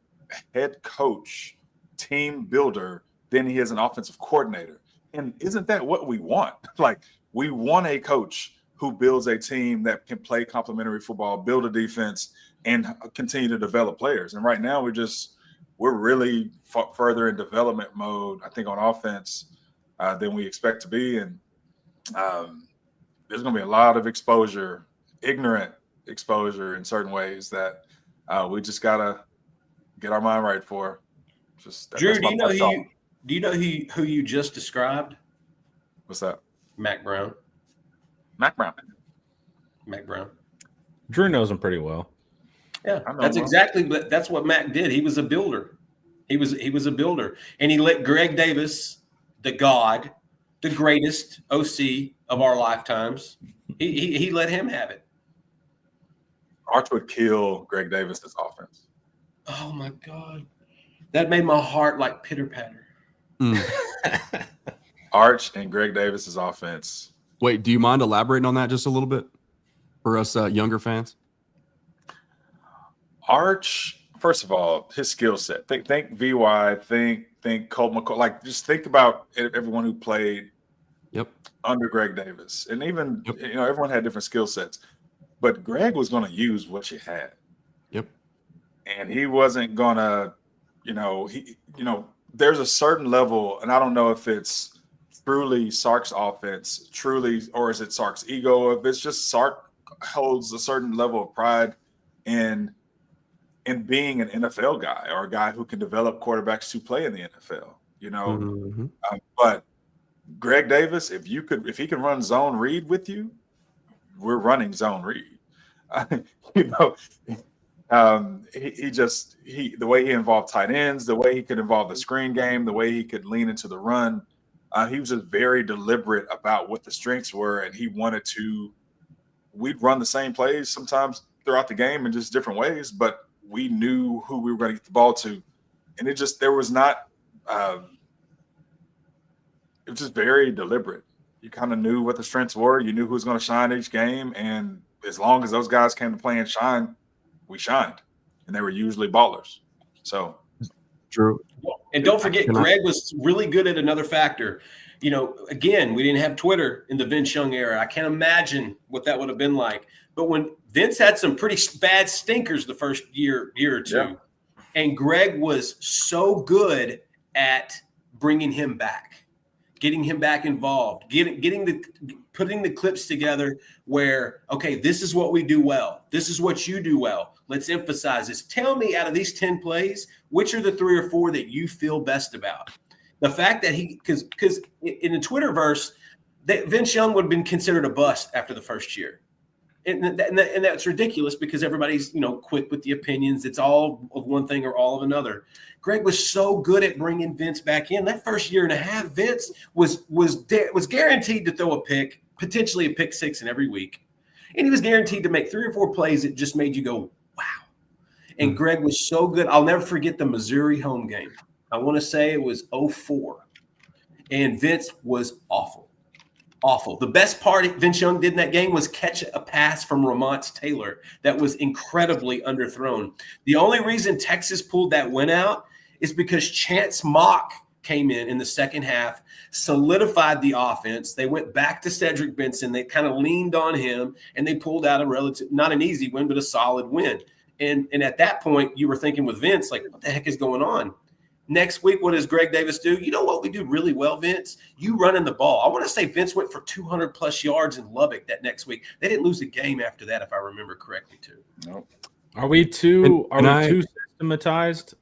head coach, team builder than he is an offensive coordinator. And isn't that what we want? Like we want a coach who builds a team that can play complementary football, build a defense, and continue to develop players. And right now we're really further in development mode, I think, on offense than we expect to be. And there's going to be a lot of exposure, ignorant exposure in certain ways that we just got to get our mind right for. Drew, do you know who you just described? What's that? Mac Brown. Drew knows him pretty well. Yeah, that's what Mac did. He was a builder. He was a builder, and he let Greg Davis, the greatest OC of our lifetimes, he let him have it. Arch would kill Greg Davis's offense. Oh my God, that made my heart like pitter patter. Arch and Greg Davis's offense. Wait, do you mind elaborating on that just a little bit for us younger fans? Arch, first of all, his skill set. Think VY, think Colt McCoy. Like, just think about everyone who played under Greg Davis. And even, everyone had different skill sets. But Greg was going to use what you had. Yep. And he wasn't going to, there's a certain level, and I don't know if it's truly Sark's offense, or is it Sark's ego? If it's just Sark holds a certain level of pride in being an NFL guy or a guy who can develop quarterbacks to play in the NFL, but Greg Davis, if he can run zone read with you, we're running zone read. The way he involved tight ends, the way he could involve the screen game, the way he could lean into the run, he was just very deliberate about what the strengths were, and he wanted to. We'd run the same plays sometimes throughout the game in just different ways, but we knew who we were going to get the ball to, and it was just very deliberate. You kind of knew what the strengths were. You knew who was going to shine each game, and as long as those guys came to play and shine, we shined, and they were usually ballers. So true. And don't forget, Greg was really good at another factor. Again, we didn't have Twitter in the Vince Young era. I can't imagine what that would have been like. But when Vince had some pretty bad stinkers the first year or two, and Greg was so good at bringing him back, getting him back involved, putting the clips together where, okay, this is what we do well. This is what you do well. Let's emphasize this. Tell me, out of these 10 plays, which are the 3 or 4 that you feel best about? The fact that because in the Twitterverse, Vince Young would have been considered a bust after the first year. And that's ridiculous because everybody's, quick with the opinions. It's all of one thing or all of another. Greg was so good at bringing Vince back in. That first year and a half, Vince was guaranteed to throw a pick, potentially a pick 6 in every week. And he was guaranteed to make 3 or 4 plays that just made you go, wow. And Greg was so good. I'll never forget the Missouri home game. I want to say it was 2004. And Vince was awful. Awful. The best part Vince Young did in that game was catch a pass from Ramont Taylor that was incredibly underthrown. The only reason Texas pulled that win out is because Chance Mock came in the second half, solidified the offense. They went back to Cedric Benson. They kind of leaned on him, and they pulled out not an easy win, but a solid win. And at that point, you were thinking with Vince, like, what the heck is going on? Next week, what does Greg Davis do? You know what we do really well, Vince? You running the ball. I want to say Vince went for 200-plus yards in Lubbock that next week. They didn't lose a game after that, if I remember correctly, too. Nope. Are we too systematized?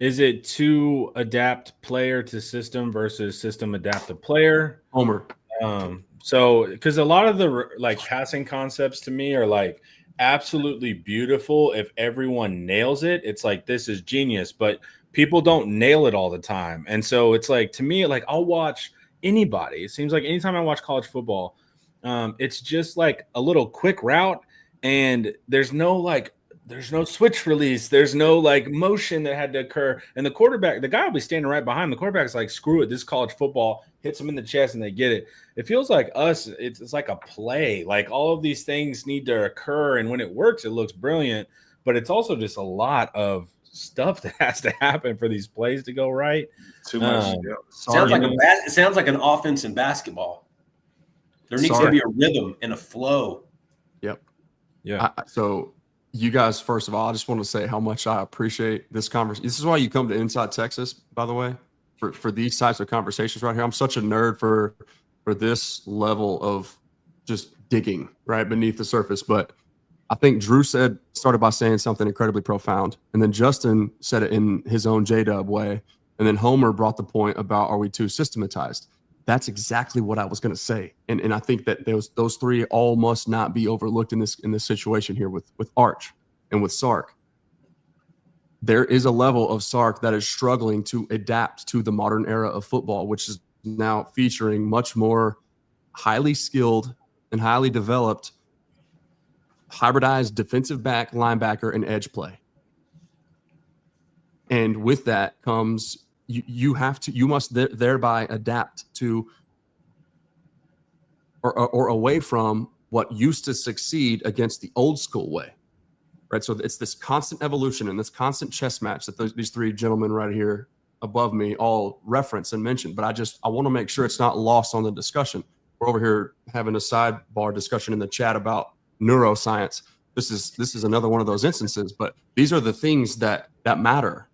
Is it too adapt player to system versus system adapt to player? Homer. So because a lot of the passing concepts to me are absolutely beautiful. If everyone nails it, it's this is genius. But people don't nail it all the time. And so it's to me, I'll watch anybody. It seems like anytime I watch college football, it's just a little quick route, and there's no switch release. There's no motion that had to occur. And the guy will be standing right behind. The quarterback's screw it. This is college football, hits them in the chest and they get it. It feels like us. It's like a play. All of these things need to occur. And when it works, it looks brilliant, but it's also just a lot of stuff that has to happen for these plays to go right. Too much. It sounds like an offense in basketball. There needs to be a rhythm and a flow. Yep. Yeah. So you guys, first of all, I just want to say how much I appreciate this conversation. This is why you come to Inside Texas, by the way, for these types of conversations right here. I'm such a nerd for this level of just digging right beneath the surface. But I think Drew started by saying something incredibly profound. And then Justin said it in his own J-Dub way. And then Homer brought the point about, are we too systematized? That's exactly what I was going to say. And I think that those 3 all must not be overlooked in this situation here with Arch and with Sark. There is a level of Sark that is struggling to adapt to the modern era of football, which is now featuring much more highly skilled and highly developed hybridized defensive back, linebacker, and edge play. And with that comes you must thereby adapt to or away from what used to succeed against the old school way, right? So it's this constant evolution and this constant chess match that these three gentlemen right here above me all reference and mention. But I want to make sure it's not lost on the discussion. We're over here having a sidebar discussion in the chat about neuroscience. This is another one of those instances, but these are the things that matter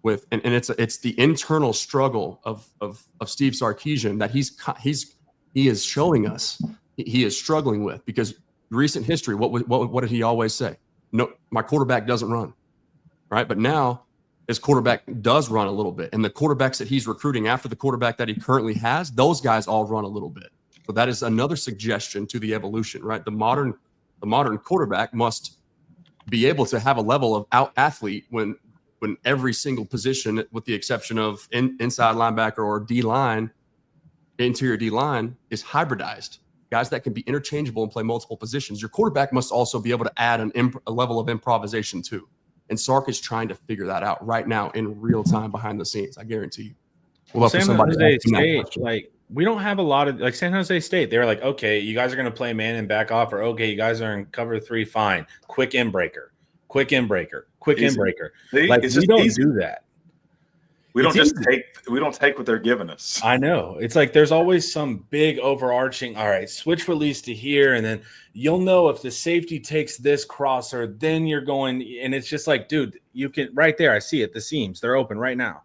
with, and it's the internal struggle of Steve Sarkisian that he is showing us he is struggling with, because recent history, what did he always say? No, my quarterback doesn't run, right? But now his quarterback does run a little bit, and the quarterbacks that he's recruiting after the quarterback that he currently has, those guys all run a little bit. So that is another suggestion to the evolution, right? The modern quarterback must be able to have a level of out athlete when every single position, with the exception of inside linebacker or D-line, interior D-line, is hybridized. Guys that can be interchangeable and play multiple positions. Your quarterback must also be able to add a level of improvisation too. And Sark is trying to figure that out right now in real time behind the scenes. I guarantee you. We'll San Jose State, like, we don't have a lot of, like, San Jose State. They're like, okay, you guys are going to play man and back off, or okay, you guys are in cover 3, fine. Quick in breaker. Like, we don't do that. We don't take what they're giving us. I know. It's like there's always some big overarching, all right, switch release to here, and then you'll know if the safety takes this crosser, then you're going, and it's just like, dude, you can, right there, I see it, the seams, they're open right now.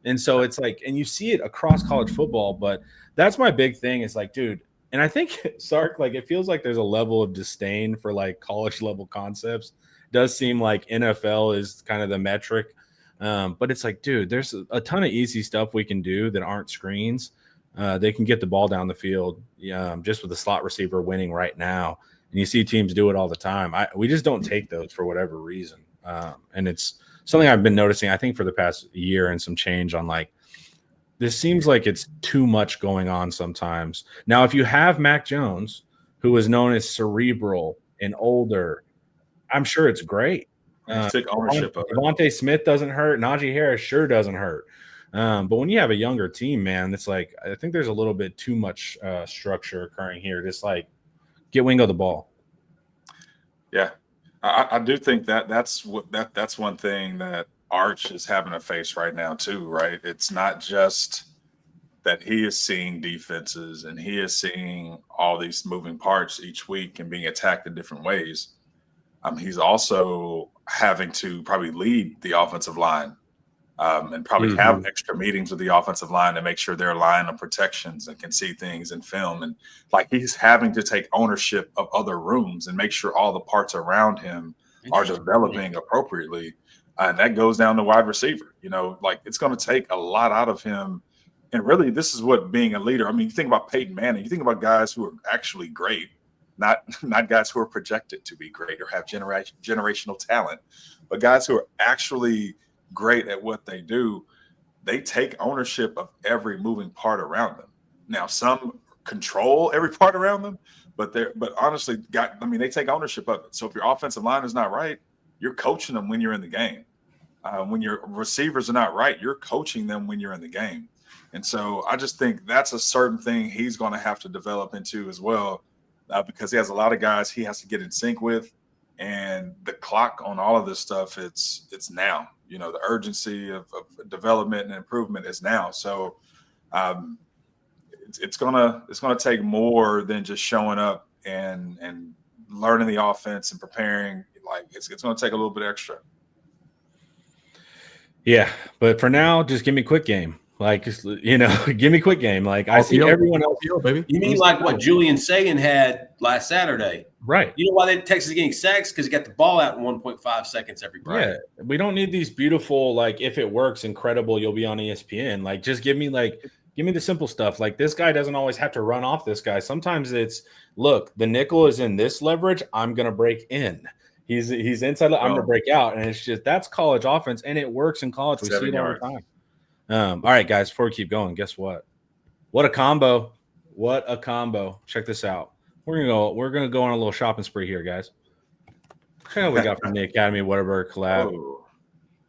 And so it's like, and you see it across college football, but that's my big thing is like, dude, and I think Sark, like, it feels like there's a level of disdain for like college level concepts. It does seem like NFL is kind of the metric. But it's like, dude, there's a ton of easy stuff we can do that aren't screens. They can get the ball down the field just with the slot receiver winning right now. And you see teams do it all the time. We just don't take those for whatever reason. And it's something I've been noticing, I think, for the past year and some change on, like, this seems like it's too much going on sometimes. Now, if you have Mac Jones, who is known as cerebral and older, I'm sure it's great. Take ownership of it. Devontae Smith doesn't hurt. Najee Harris sure doesn't hurt. But when you have a younger team, man, it's like, I think there's a little bit too much structure occurring here. Just like, get Wingo the ball. Yeah, I do think that's one thing that Arch is having to face right now too, right? It's not just that he is seeing defenses and he is seeing all these moving parts each week and being attacked in different ways. He's also having to probably lead the offensive line and probably have extra meetings with the offensive line to make sure they're aligned on protections and can see things in film. And like, he's having to take ownership of other rooms and make sure all the parts around him are developing appropriately. And that goes down to wide receiver. You know, like, it's going to take a lot out of him. And really, this is what being a leader. I mean, you think about Peyton Manning, you think about guys who are actually great. Not guys who are projected to be great or have generational talent, but guys who are actually great at what they do. They take ownership of every moving part around them. Now, some control every part around them, but honestly, they take ownership of it. So if your offensive line is not right, you're coaching them when you're in the game. When your receivers are not right, you're coaching them when you're in the game. And so I just think that's a certain thing he's going to have to develop into as well. Because he has a lot of guys he has to get in sync with, and the clock on all of this stuff, it's now. You know, the urgency of development and improvement is now. So it's gonna take more than just showing up and learning the offense and preparing. Like, it's gonna take a little bit extra. Yeah, but for now, just give me quick game. Like, you know, give me quick game. Like, I see everyone else. Baby. You mean like what Julian Sagan had last Saturday? Right. You know why Texas is getting sacks? Because he got the ball out in 1.5 seconds every play. Yeah. We don't need these beautiful, like, if it works, incredible, you'll be on ESPN. Like, just give me the simple stuff. Like, this guy doesn't always have to run off this guy. Sometimes it's, look, the nickel is in this leverage, I'm going to break in. He's inside, I'm going to break out. And it's just, that's college offense, and it works in college. We see it all the time. All right, guys, before we keep going, guess what? What a combo. Check this out. We're gonna go on a little shopping spree here, guys. Check out what we got from the Academy of Whataburger collab. Oh.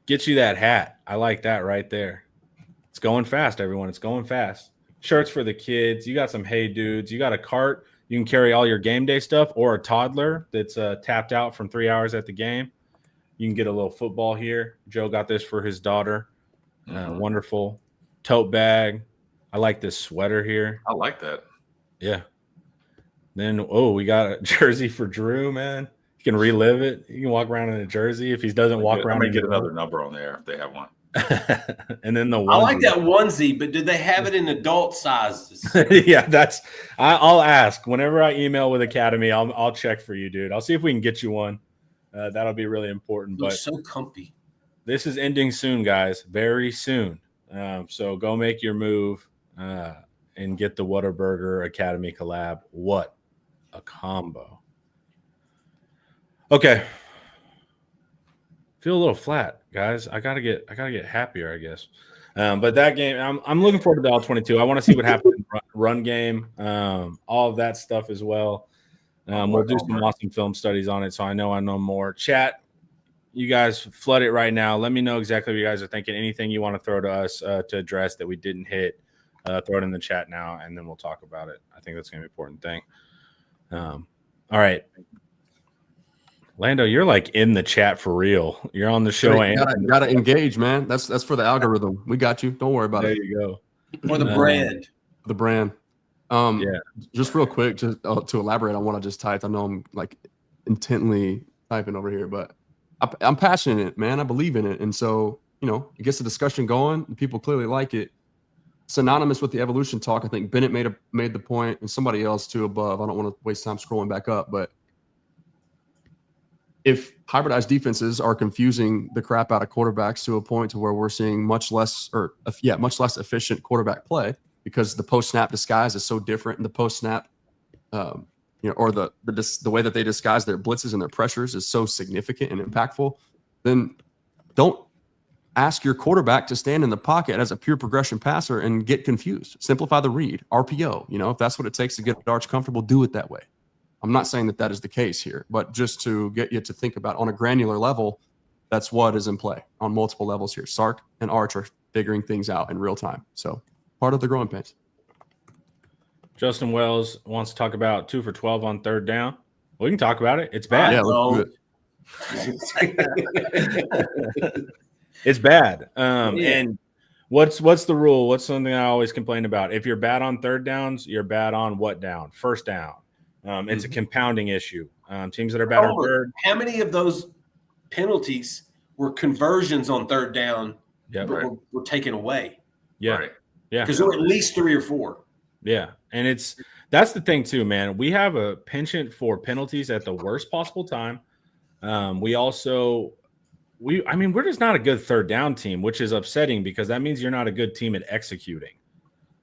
Get you that hat. I like that right there. It's going fast, everyone. It's going fast. Shirts for the kids. You got some Hey Dudes. You got a cart. You can carry all your game day stuff, or a toddler that's tapped out from 3 hours at the game. You can get a little football here. Joe got this for his daughter. Wonderful. Tote bag. I like this sweater here. I like that. Yeah. Then, we got a jersey for Drew, man. You can relive it. You can walk around in a jersey if he doesn't walk around. I'm going to get another number on there if they have one. And then the onesie. I like that onesie, but did they have it in adult sizes? Yeah, I'll ask. Whenever I email with Academy, I'll check for you, dude. I'll see if we can get you one. That'll be really important. But so comfy. This is ending soon, guys. Very soon. So go make your move and get the Whataburger Academy collab. What a combo. Okay. Feel a little flat, guys. I gotta get happier, I guess. But that game, I'm looking forward to the All-22. I want to see what happens in the run game, all of that stuff as well. We'll do some awesome film studies on it, so I know more. Chat, you guys flood it right now. Let me know exactly what you guys are thinking. Anything you want to throw to us to address that we didn't hit, throw it in the chat now, and then we'll talk about it. I think that's going to be an important thing. All right. Lando, you're like in the chat for real. You're on the show. You gotta engage, man. That's for the algorithm. We got you. Don't worry about it. There you go. For the brand. The brand. Yeah. Just real quick, just to elaborate on what I just typed. I know I'm like intently typing over here, but I'm passionate, man. I believe in it, and so it gets the discussion going. And people clearly like it. Synonymous with the evolution talk. I think Bennett made the point, and somebody else too above. I don't want to waste time scrolling back up, but if hybridized defenses are confusing the crap out of quarterbacks to a point to where we're seeing much less efficient quarterback play because the post-snap disguise is so different, and the post-snap, or the way that they disguise their blitzes and their pressures is so significant and impactful, then don't ask your quarterback to stand in the pocket as a pure progression passer and get confused. Simplify the read, RPO. If that's what it takes to get Arch comfortable, do it that way. I'm not saying that is the case here, but just to get you to think about on a granular level, that's what is in play on multiple levels here. Sark and Arch are figuring things out in real time. So part of the growing pains. Justin Wells wants to talk about 2 for 12 on third down. We can talk about it. It's bad. Yeah, let's do it. It's bad. And what's the rule? What's something I always complain about? If you're bad on third downs, you're bad on what down? First down. It's a compounding issue. Teams that are bad on third. How many of those penalties were conversions on third down were taken away? Yeah. Right. Yeah. Because there were at least 3 or 4. Yeah. And that's the thing too, man. We have a penchant for penalties at the worst possible time. We're just not a good third down team, which is upsetting because that means you're not a good team at executing.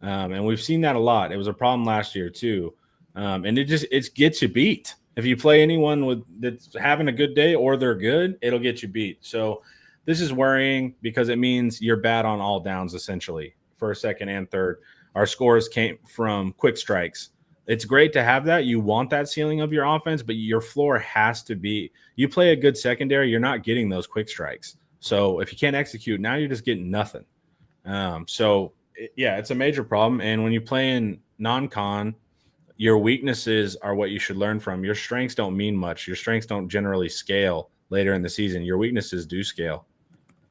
And we've seen that a lot. It was a problem last year too. And it gets you beat. If you play anyone that's having a good day or they're good, it'll get you beat. So this is worrying because it means you're bad on all downs, essentially, first, second, and third. Our scores came from quick strikes. It's great to have that. You want that ceiling of your offense, but your floor has to be – you play a good secondary, you're not getting those quick strikes. So if you can't execute, now you're just getting nothing. It's a major problem. And when you play in non-con, your weaknesses are what you should learn from. Your strengths don't mean much. Your strengths don't generally scale later in the season. Your weaknesses do scale.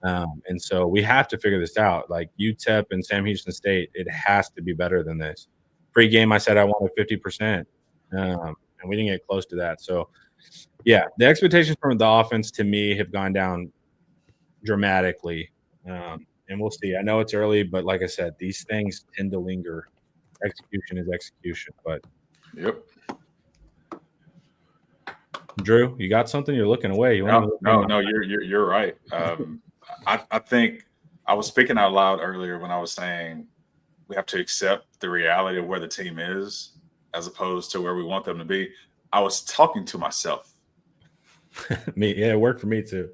And so we have to figure this out. Like UTEP and Sam Houston State, it has to be better than this. Pre-game, I said I wanted 50%, and we didn't get close to that. So, yeah, the expectations from the offense to me have gone down dramatically, and we'll see. I know it's early, but like I said, these things tend to linger. Execution is execution, but yep. Drew, you got something? You're looking away. No, you're right. I think I was speaking out loud earlier when I was saying we have to accept the reality of where the team is as opposed to where we want them to be. I was talking to myself. It worked for me too.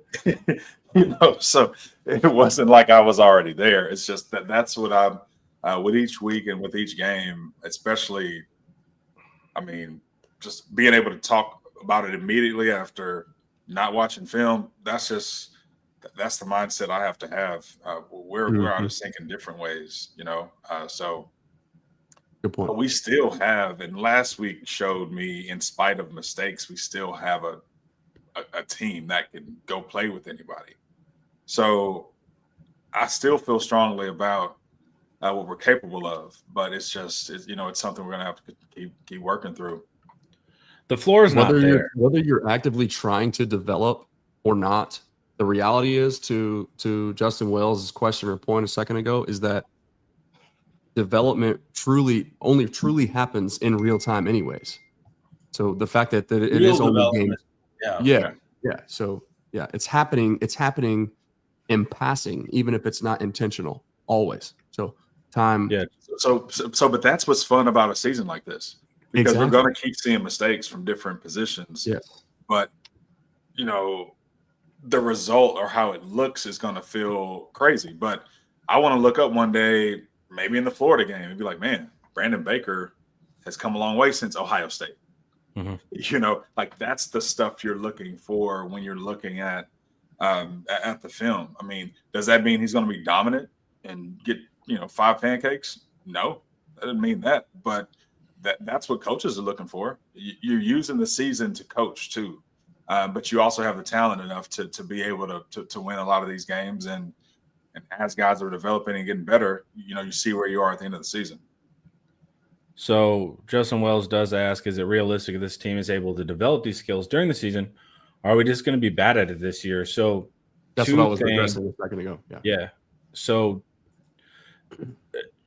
So it wasn't like I was already there. It's just that's what I'm with each week and with each game, especially, just being able to talk about it immediately after not watching film. That's that's the mindset I have to have. We're out of sync in different ways, so good point. But we still have, and last week showed me, in spite of mistakes, we still have a team that can go play with anybody. So I still feel strongly about what we're capable of, but it's something we're going to have to keep working through. The floor is not there. Whether you're actively trying to develop or not, the reality is, to Justin Wells' question or point a second ago, is that development only truly happens in real time anyways. So the fact that it is only games. Yeah. So it's happening in passing, even if it's not intentional, always. So time. Yeah. But that's what's fun about a season like this, because we're going to keep seeing mistakes from different positions. Yes. But the result or how it looks is going to feel crazy. But I want to look up one day, maybe in the Florida game, and be like, man, Brandon Baker has come a long way since Ohio State. Like that's the stuff you're looking for when you're looking at the film. I mean, does that mean he's going to be dominant and get 5 pancakes? No, that doesn't mean that. But that's what coaches are looking for. You're using the season to coach too, but you also have the talent enough to be able to win a lot of these games. And as guys are developing and getting better, you see where you are at the end of the season. So Justin Wells does ask, is it realistic if this team is able to develop these skills during the season? Or are we just going to be bad at it this year? So that's what I was addressing a second ago. Yeah. So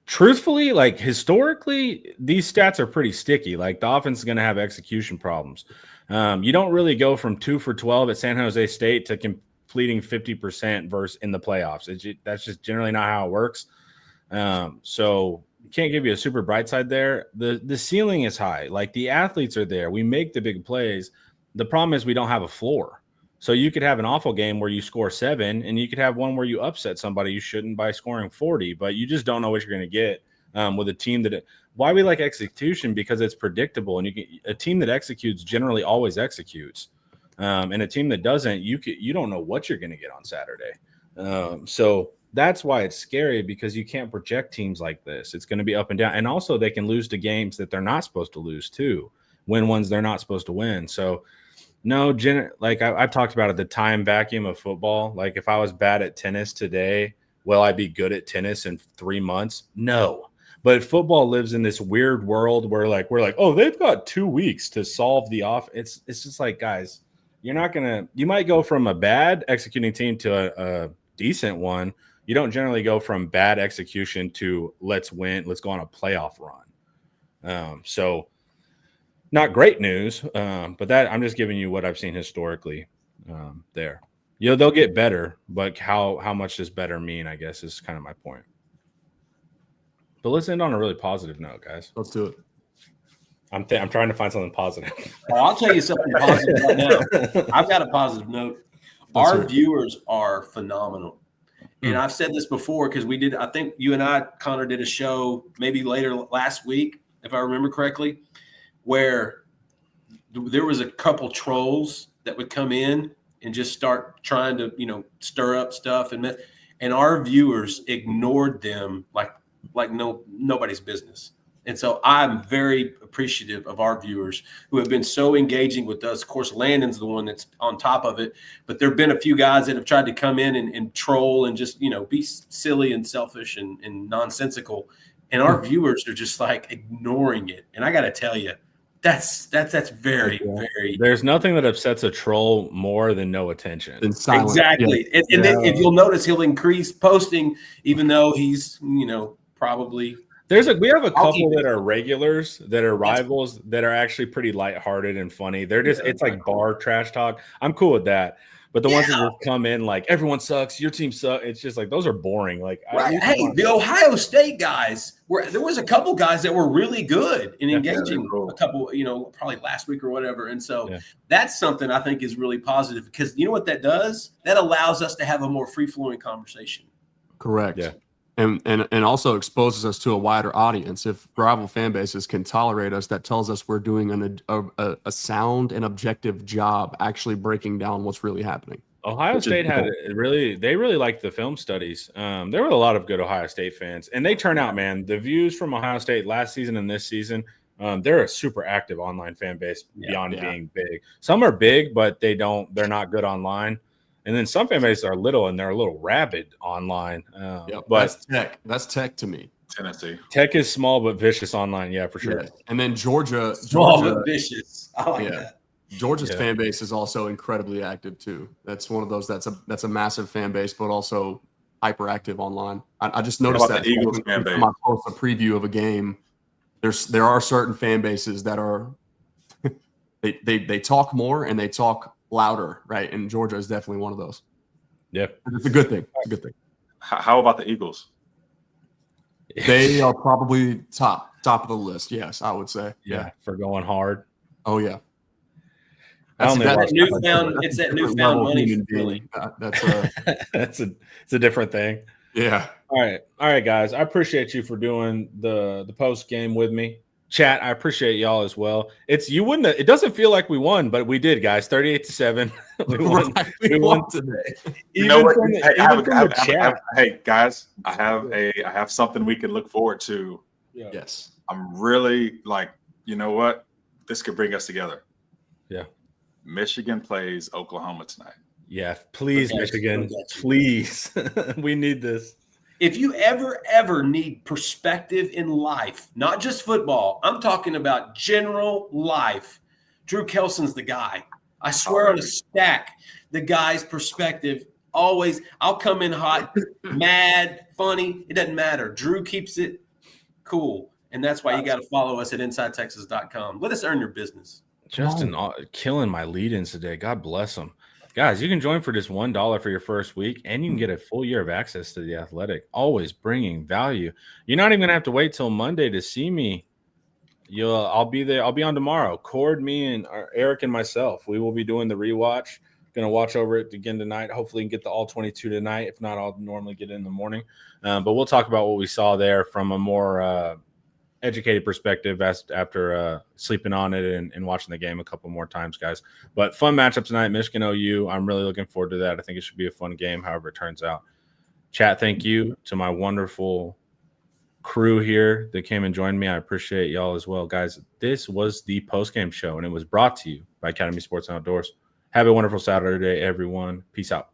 truthfully, like historically, these stats are pretty sticky. Like the offense is going to have execution problems. You don't really go from 2 for 12 at San Jose State to completing 50% versus in the playoffs. That's just generally not how it works. So can't give you a super bright side there. The ceiling is high. Like the athletes are there. We make the big plays. The problem is we don't have a floor. So you could have an awful game where you score 7, and you could have one where you upset somebody you shouldn't by scoring 40, but you just don't know what you're going to get with a team why we like execution, because it's predictable, and a team that executes generally always executes. And a team that doesn't, you don't know what you're going to get on Saturday. So that's why it's scary, because you can't project teams like this. It's going to be up and down. And also they can lose to games that they're not supposed to lose too, win ones they're not supposed to win. So no, like I've talked about it, the time vacuum of football. Like if I was bad at tennis today, will I be good at tennis in 3 months? No. But football lives in this weird world where we're like, oh, they've got 2 weeks to solve the off. It's just like, guys, you might go from a bad executing team to a decent one. You don't generally go from bad execution to let's win, let's go on a playoff run. So not great news, but that I'm just giving you what I've seen historically there. They'll get better, but how much does better mean, I guess, is kind of my point. But let's end on a really positive note, guys. Let's do it. I'm trying to find something positive. Well, I'll tell you something positive right now. I've got a positive note. Our viewers are phenomenal. And I've said this before because I think you and I, Connor, did a show maybe later last week, if I remember correctly, where there was a couple trolls that would come in and just start trying to, stir up stuff. And our viewers ignored them like nobody's business. And so I'm very appreciative of our viewers who have been so engaging with us. Of course, Landon's the one that's on top of it, but there have been a few guys that have tried to come in and troll and just, be silly and selfish and nonsensical. And our viewers are just ignoring it. And I got to tell you, that's very, very. There's nothing that upsets a troll more than no attention. Exactly. Yeah. And then if you'll notice, he'll increase posting, even though he's, probably. We have a couple that are regulars, that are rivals, that are actually pretty lighthearted and funny. They're just, it's like bar trash talk. I'm cool with that. But the ones that just come in everyone sucks, your team sucks. It's just those are boring. Hey, the Ohio State guys there was a couple guys that were really good in engaging a couple, probably last week or whatever. And so that's something I think is really positive, because you know what that does? That allows us to have a more free-flowing conversation. Correct. Yeah. And also exposes us to a wider audience. If rival fan bases can tolerate us, that tells us we're doing a sound and objective job actually breaking down what's really happening. Ohio State they really liked the film studies. There were a lot of good Ohio State fans, and they turn out, man. The views from Ohio State last season and this season, they're a super active online fan base beyond being big. Some are big, but they're not good online. And then some fan bases are little and they're a little rabid online. But that's Tech to me. Tennessee. Tech is small but vicious online, yeah, for sure. Yeah. And then Georgia, small but vicious. I like that. Georgia's fan base is also incredibly active too. That's one of those that's a massive fan base, but also hyperactive online. I just noticed that the Eagles fan base. I post a preview of a game. There are certain fan bases that are they talk more and they talk louder, right? And Georgia is definitely one of those. Yeah, it's a good thing. It's a good thing. How about the Eagles? They are probably top of the list. Yes, I would say. Yeah, for going hard. Oh yeah. It's that newfound money. Really. It's a different thing. Yeah. All right, guys. I appreciate you for doing the post game with me. Chat, I appreciate y'all as well. It doesn't feel like we won, but we did, guys. 38-7. We won today. Hey guys, I have something we can look forward to. Yeah. Yes. I'm really you know what? This could bring us together. Yeah. Michigan plays Oklahoma tonight. Yeah, please, Michigan. Please. We need this. If you ever need perspective in life, not just football, I'm talking about general life, Drew Kelson's the guy. I swear on a stack, the guy's perspective always, I'll come in hot, mad, funny. It doesn't matter. Drew keeps it cool. And that's why you got to follow us at InsideTexas.com. Let us earn your business. Justin killing my lead-ins today. God bless him. Guys, you can join for just $1 for your first week, and you can get a full year of access to The Athletic, always bringing value. You're not even going to have to wait till Monday to see me. I'll be there. I'll be on tomorrow. Cord, me, and Eric and myself. We will be doing the rewatch. Going to watch over it again tonight. Hopefully, get the all 22 tonight. If not, I'll normally get it in the morning. But we'll talk about what we saw there from a more educated perspective after sleeping on it and watching the game a couple more times, guys. But fun matchup tonight, Michigan OU. I'm really looking forward to that. I think it should be a fun game, however it turns out. Chat, thank you to my wonderful crew here that came and joined me. I appreciate y'all as well, guys. This was the postgame show, and it was brought to you by Academy Sports and Outdoors. Have a wonderful Saturday, everyone. Peace out.